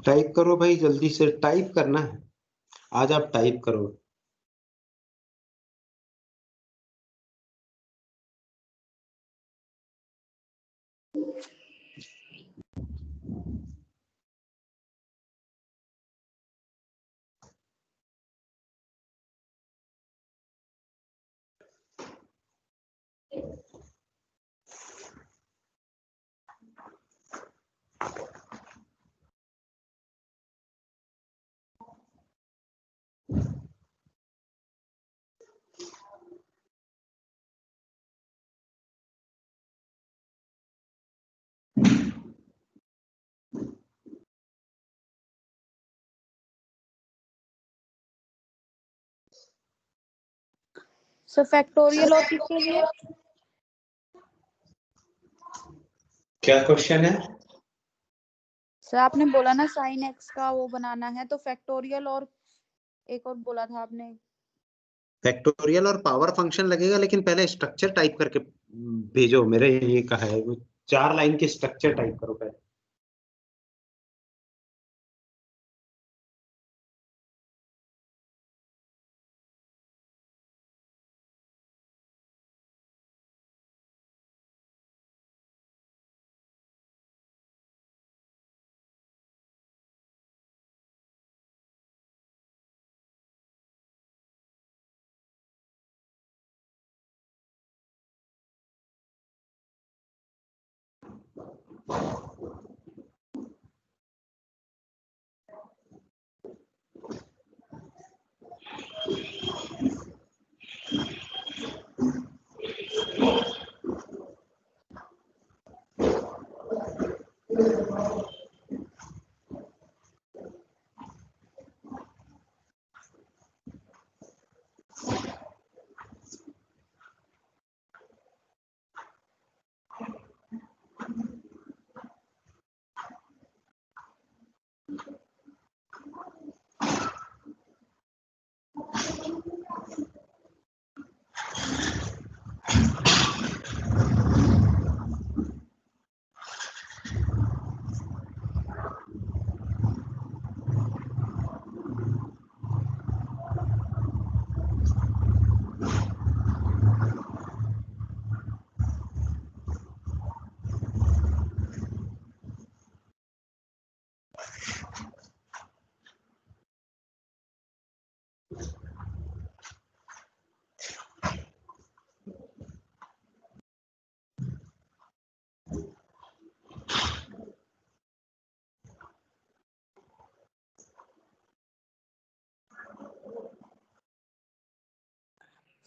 टाइप करो भाई, जल्दी से टाइप करना है, आज आप टाइप करो। सर फैक्टोरियल और किसके लिए? क्या क्वेश्चन है? सर आपने बोला ना साइन एक्स का वो बनाना है, तो फैक्टोरियल और एक और बोला था आपने। फैक्टोरियल और पावर फंक्शन लगेगा, लेकिन पहले स्ट्रक्चर टाइप करके भेजो। मेरे ये कहा है वो 4 लाइन की स्ट्रक्चर टाइप करो पहले।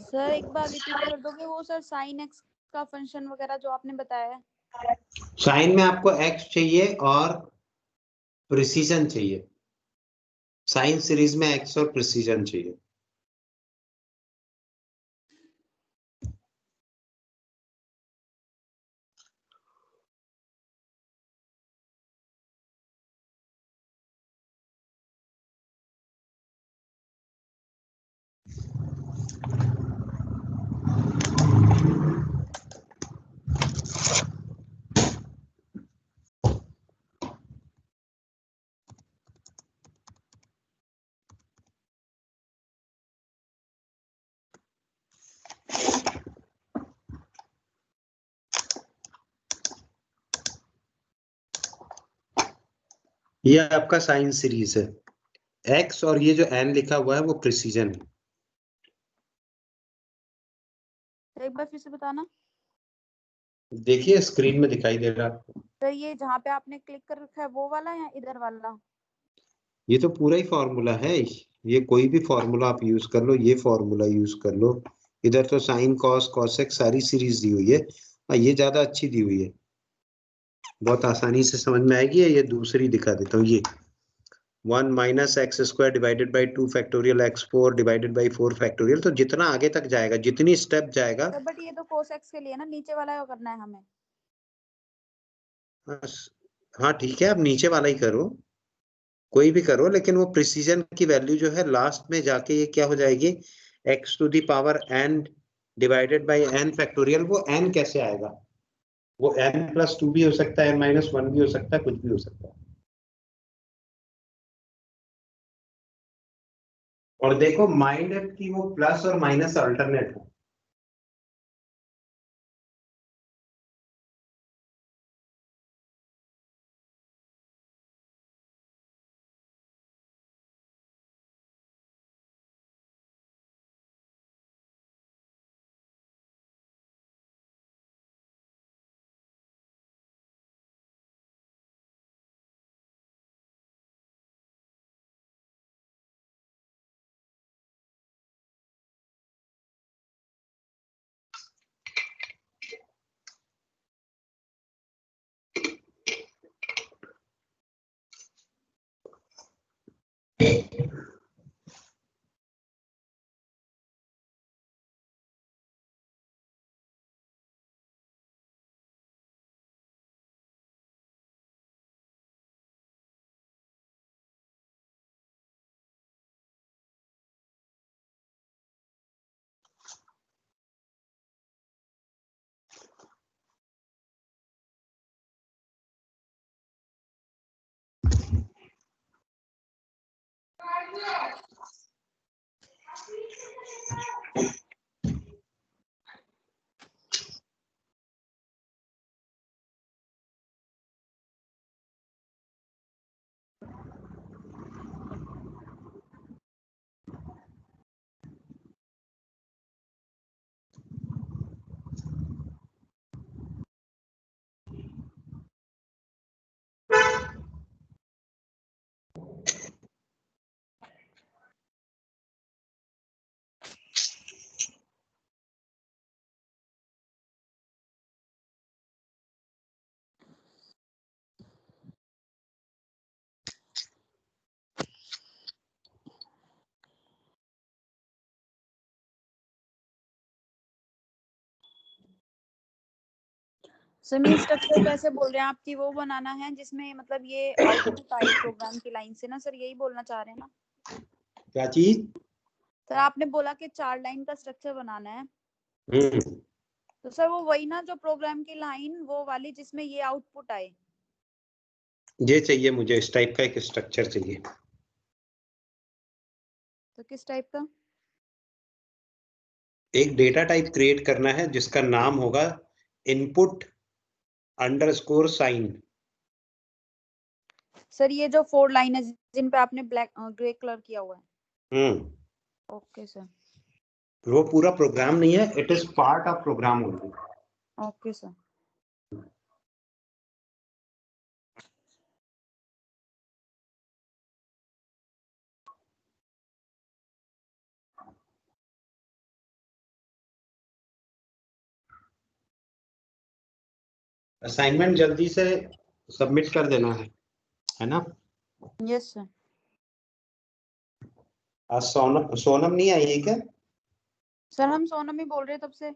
सर एक बार रिपीट कर दोगे वो सर साइन एक्स का फंक्शन वगैरह जो आपने बताया है? साइन में आपको एक्स चाहिए और प्रिसीजन चाहिए। साइन सीरीज में एक्स और प्रिसीजन चाहिए। ये आपका साइन सीरीज है, एक्स और ये जो एन लिखा हुआ है वो प्रिसीजन है। एक बार फिर से बताना। देखिए स्क्रीन में दिखाई दे रहा है। सर ये जहाँ पे आपने क्लिक कर रखा है वो वाला या इधर वाला? ये तो पूरा ही फॉर्मूला है, ये कोई भी फॉर्मूला आप यूज कर लो, ये फॉर्मूला यूज कर लो। इधर तो साइन कॉस कॉसेक सारी सीरीज दी हुई है, ये ज्यादा अच्छी दी हुई है, बहुत आसानी से समझ में आएगी। ये दूसरी दिखा देता हूँ, ये 1 minus x square divided by 2 factorial x 4 divided by 4 factorial. तो जितना आगे तक जाएगा, जितनी स्टेप जाएगा। बट ये तो कोस एक्स के लिए ना, नीचे वाला करना है हमें। बस हाँ ठीक है, अब नीचे वाला ही करो, कोई भी करो, लेकिन वो प्रिसीजन की वैल्यू जो है लास्ट में जाके ये क्या हो जाएगी, x⁴n divided by n factorial. वो n कैसे आएगा, वो n+2 भी हो सकता है, n-1 भी हो सकता है, कुछ भी हो सकता है। और देखो माइंड की वो प्लस और माइनस अल्टरनेट है। सर मैं स्ट्रक्चर कैसे बोल रहे हैं आपकी वो बनाना है जिसमें मतलब ये आउटपुट आए प्रोग्राम की लाइन से ना सर, यही बोलना चाह रहे हैं ना? क्या चीज? सर आपने बोला कि 4 लाइन का स्ट्रक्चर बनाना है, हम्म, तो सर वो वही ना जो प्रोग्राम की लाइन वो वाली जिसमें ये आउटपुट आए। ये चाहिए मुझे, इस टाइप का एक स्ट्रक्चर चाहिए। तो किस टाइप का? एक डेटा टाइप क्रिएट करना है जिसका नाम होगा input_sign। सर ये जो 4 लाइन है जिन पे आपने ब्लैक ग्रे कलर किया हुआ है। Okay sir. वो पूरा प्रोग्राम नहीं है, it is part of program only. Okay sir. Assignment जल्दी से सबमिट कर देना है ना? Yes sir. आज सोनम नहीं आई है क्या? सर हम सोनम ही बोल रहे हैं तब से।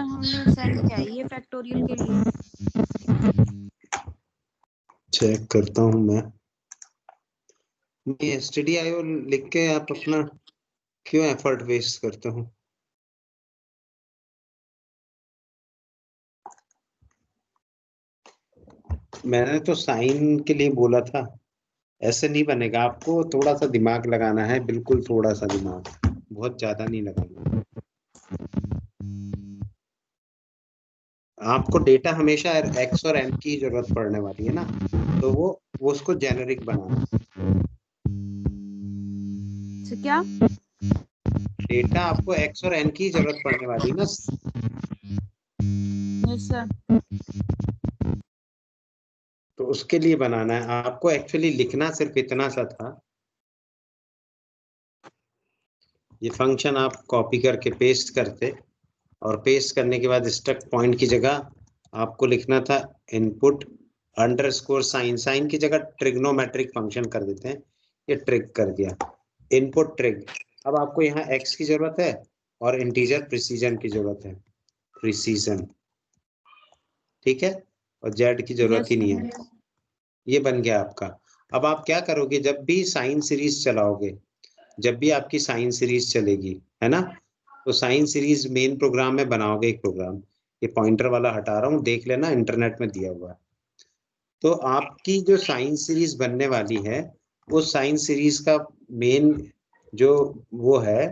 हमने सेंड किया है ये फैक्टोरियल के लिए। चेक करता हूँ मैं stdio लिख के आप अपना क्यों एफर्ट वेस्ट करते हो? मैंने तो साइन के लिए बोला था, ऐसे नहीं बनेगा। आपको थोड़ा सा दिमाग लगाना है, बिल्कुल थोड़ा सा दिमाग, बहुत ज्यादा नहीं लगाना। आपको डेटा हमेशा एक्स और एम की जरूरत पड़ने वाली है ना, तो वो उसको जेनेरिक बनाना। क्या डेटा आपको एक्स और एन की जरूरत पड़ने वाली ना। Yes sir. तो उसके लिए बनाना है आपको। एक्चुअली लिखना सिर्फ इतना सा था, ये फंक्शन आप कॉपी करके पेस्ट करते, और पेस्ट करने के बाद स्ट्रक्ट पॉइंट की जगह आपको लिखना था इनपुट अंडरस्कोर साइन। साइन की जगह ट्रिग्नोमेट्रिक फंक्शन कर देते हैं, ये ट्रिग कर दिया, इनपुट ट्रिग। अब आपको यहाँ एक्स की जरूरत है और इंटीजर प्रिसीजन की जरूरत है, प्रिसीजन, ठीक है, और जेड की जरूरत ही नहीं है। ये बन गया आपका। अब आप क्या करोगे, जब भी साइन सीरीज चलाओगे, जब भी आपकी साइन सीरीज चलेगी, है ना, तो साइन सीरीज मेन प्रोग्राम में बनाओगे एक प्रोग्राम। ये पॉइंटर वाला हटा रहा हूँ, देख लेना, इंटरनेट में दिया हुआ है। तो आपकी जो साइन सीरीज बनने वाली है, वो साइन सीरीज का मेन जो वो है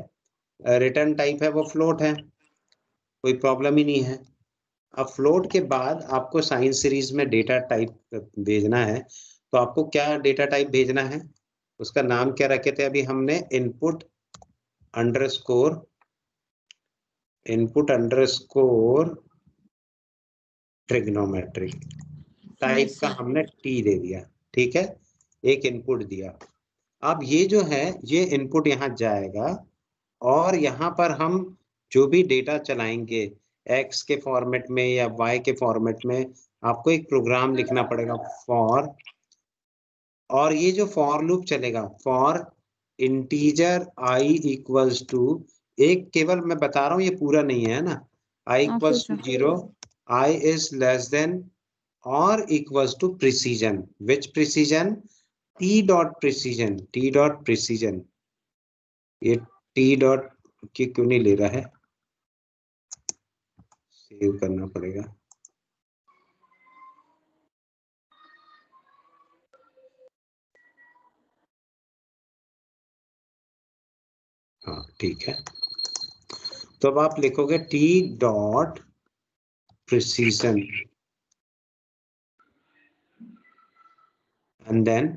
रिटर्न टाइप है, वो फ्लोट है, कोई प्रॉब्लम ही नहीं है। अब फ्लोट के बाद आपको साइन सीरीज में डेटा टाइप भेजना है, तो आपको क्या डेटा टाइप भेजना है, उसका नाम क्या रखे थे अभी हमने, इनपुट अंडरस्कोर ट्रिग्नोमेट्रिक टाइप का हमने टी दे दिया, ठीक है, एक इनपुट दिया। अब ये जो है, ये इनपुट यहाँ जाएगा, और यहाँ पर हम जो भी डेटा चलाएंगे एक्स के फॉर्मेट में या वाई के फॉर्मेट में, आपको एक प्रोग्राम लिखना पड़ेगा फॉर, और ये जो फॉर लूप चलेगा, for integer I equals to, एक केवल मैं बता रहा हूँ, ये पूरा नहीं है ना, I equals to 0, I is less than और equals to precision, which precision, T dot precision, T dot precision. ये टी डॉट की क्यों नहीं ले रहा है, सेव करना पड़ेगा। हाँ ठीक है, तो अब आप लिखोगे t dot precision and then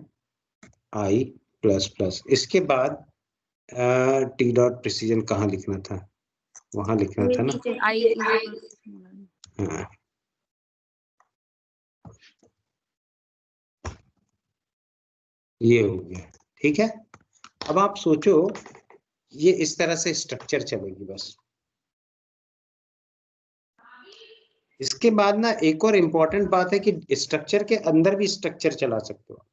I plus plus. इसके बाद टी डॉट प्रिसीजन कहाँ लिखना था, वहां लिखना था ना, हाँ। ये हो गया, ठीक है। अब आप सोचो, ये इस तरह से स्ट्रक्चर चलेगी बस। इसके बाद ना एक और इम्पोर्टेंट बात है कि स्ट्रक्चर के अंदर भी स्ट्रक्चर चला सकते हो,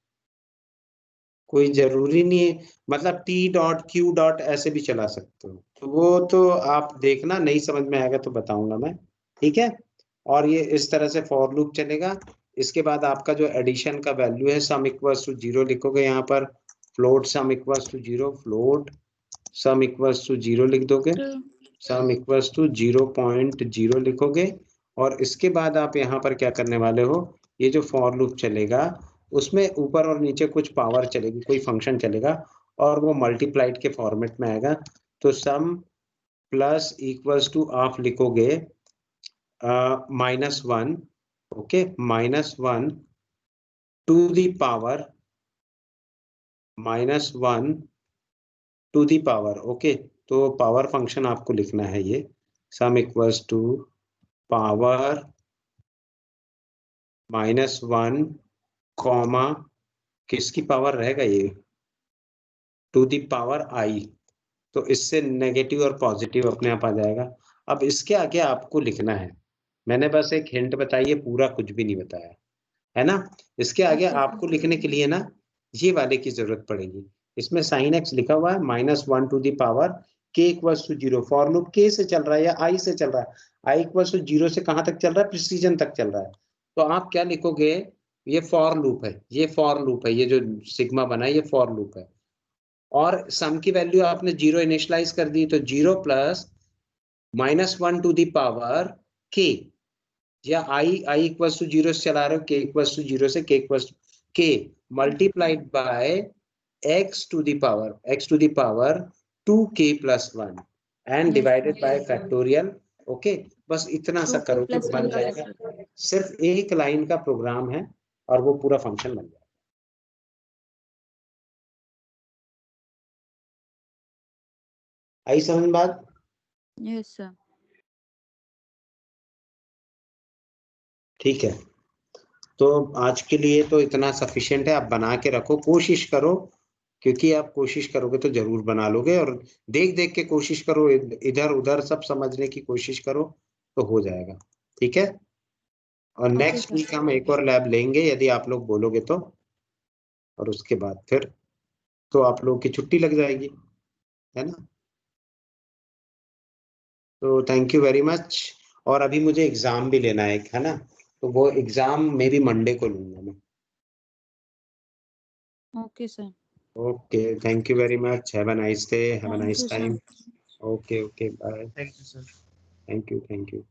कोई जरूरी नहीं है, मतलब टी डॉट क्यू डॉट ऐसे भी चला सकते हो। तो वो तो आप देखना, नहीं समझ में आएगा तो बताऊंगा मैं, ठीक है। और ये इस तरह से फॉर लूप चलेगा। इसके बाद आपका जो एडिशन का वैल्यू है, सम इक्वल्स टू 0 लिखोगे यहाँ पर, float sum equals to 0, float sum equals to 0 लिख दोगे, सम इक्वल्स टू 0.0 लिखोगे। और इसके बाद आप यहाँ पर क्या करने वाले हो, ये जो फॉर लूप चलेगा उसमें ऊपर और नीचे कुछ पावर चलेगी, कोई फंक्शन चलेगा, और वो मल्टीप्लाइड के फॉर्मेट में आएगा। तो सम प्लस इक्वल्स टू आप लिखोगे -1, okay, -1 to the power, -1 to the power, okay. तो पावर फंक्शन आपको लिखना है ये, sum equals to power -1 comma, किसकी पावर रहेगा ये, टू दी पावर आई। तो इससे नेगेटिव और पॉजिटिव अपने आप आ जाएगा। अब इसके आगे आपको लिखना है, मैंने बस एक हिंट बताई है, पूरा कुछ भी नहीं बताया है ना। इसके आगे आपको लिखने के लिए ना ये वाले की जरूरत पड़ेगी। इसमें साइन एक्स लिखा हुआ है, -1 to the power k equals to 0, for loop k से चल रहा है या i से चल रहा है, i इक्वल्स टू 0 से कहां तक चल रहा है, प्रिसीजन तक चल रहा है। तो आप क्या लिखोगे, ये फॉर लूप है, ये फॉर लूप है, ये जो सिग्मा बना है ये फॉर लूप है, और सम की वैल्यू आपने 0 इनिशियलाइज कर दी, तो 0 plus -1 to the power k, या i इक्वल्स टू 0 से चला रहे हो, k इक्वल्स टू 0 से k equals to k multiplied by x to the power 2k plus 1 and divided by factorial. Okay, बस इतना सा करो तो बन जाएगा। सिर्फ एक लाइन का प्रोग्राम है और वो पूरा फंक्शन बन जाएगा। आई समझ बात? Yes sir. ठीक है, तो आज के लिए तो इतना सफिशिएंट है, आप बना के रखो, कोशिश करो, क्योंकि आप कोशिश करोगे तो जरूर बना लोगे, और देख देख के कोशिश करो, इधर उधर सब समझने की कोशिश करो तो हो जाएगा। ठीक है, और नेक्स्ट वीक हम एक और लैब लेंगे यदि आप लोग बोलोगे तो, और उसके बाद फिर तो आप लोगों की छुट्टी लग जाएगी, है ना। तो थैंक यू वेरी मच। और अभी मुझे एग्जाम भी लेना है, है ना, तो वो एग्जाम मे बी मंडे को लूंगा मैं। Okay sir. Okay, thank you very much, have a nice day, have a Thank nice you, sir. Time. Okay okay, bye. Thank you sir. Thank you.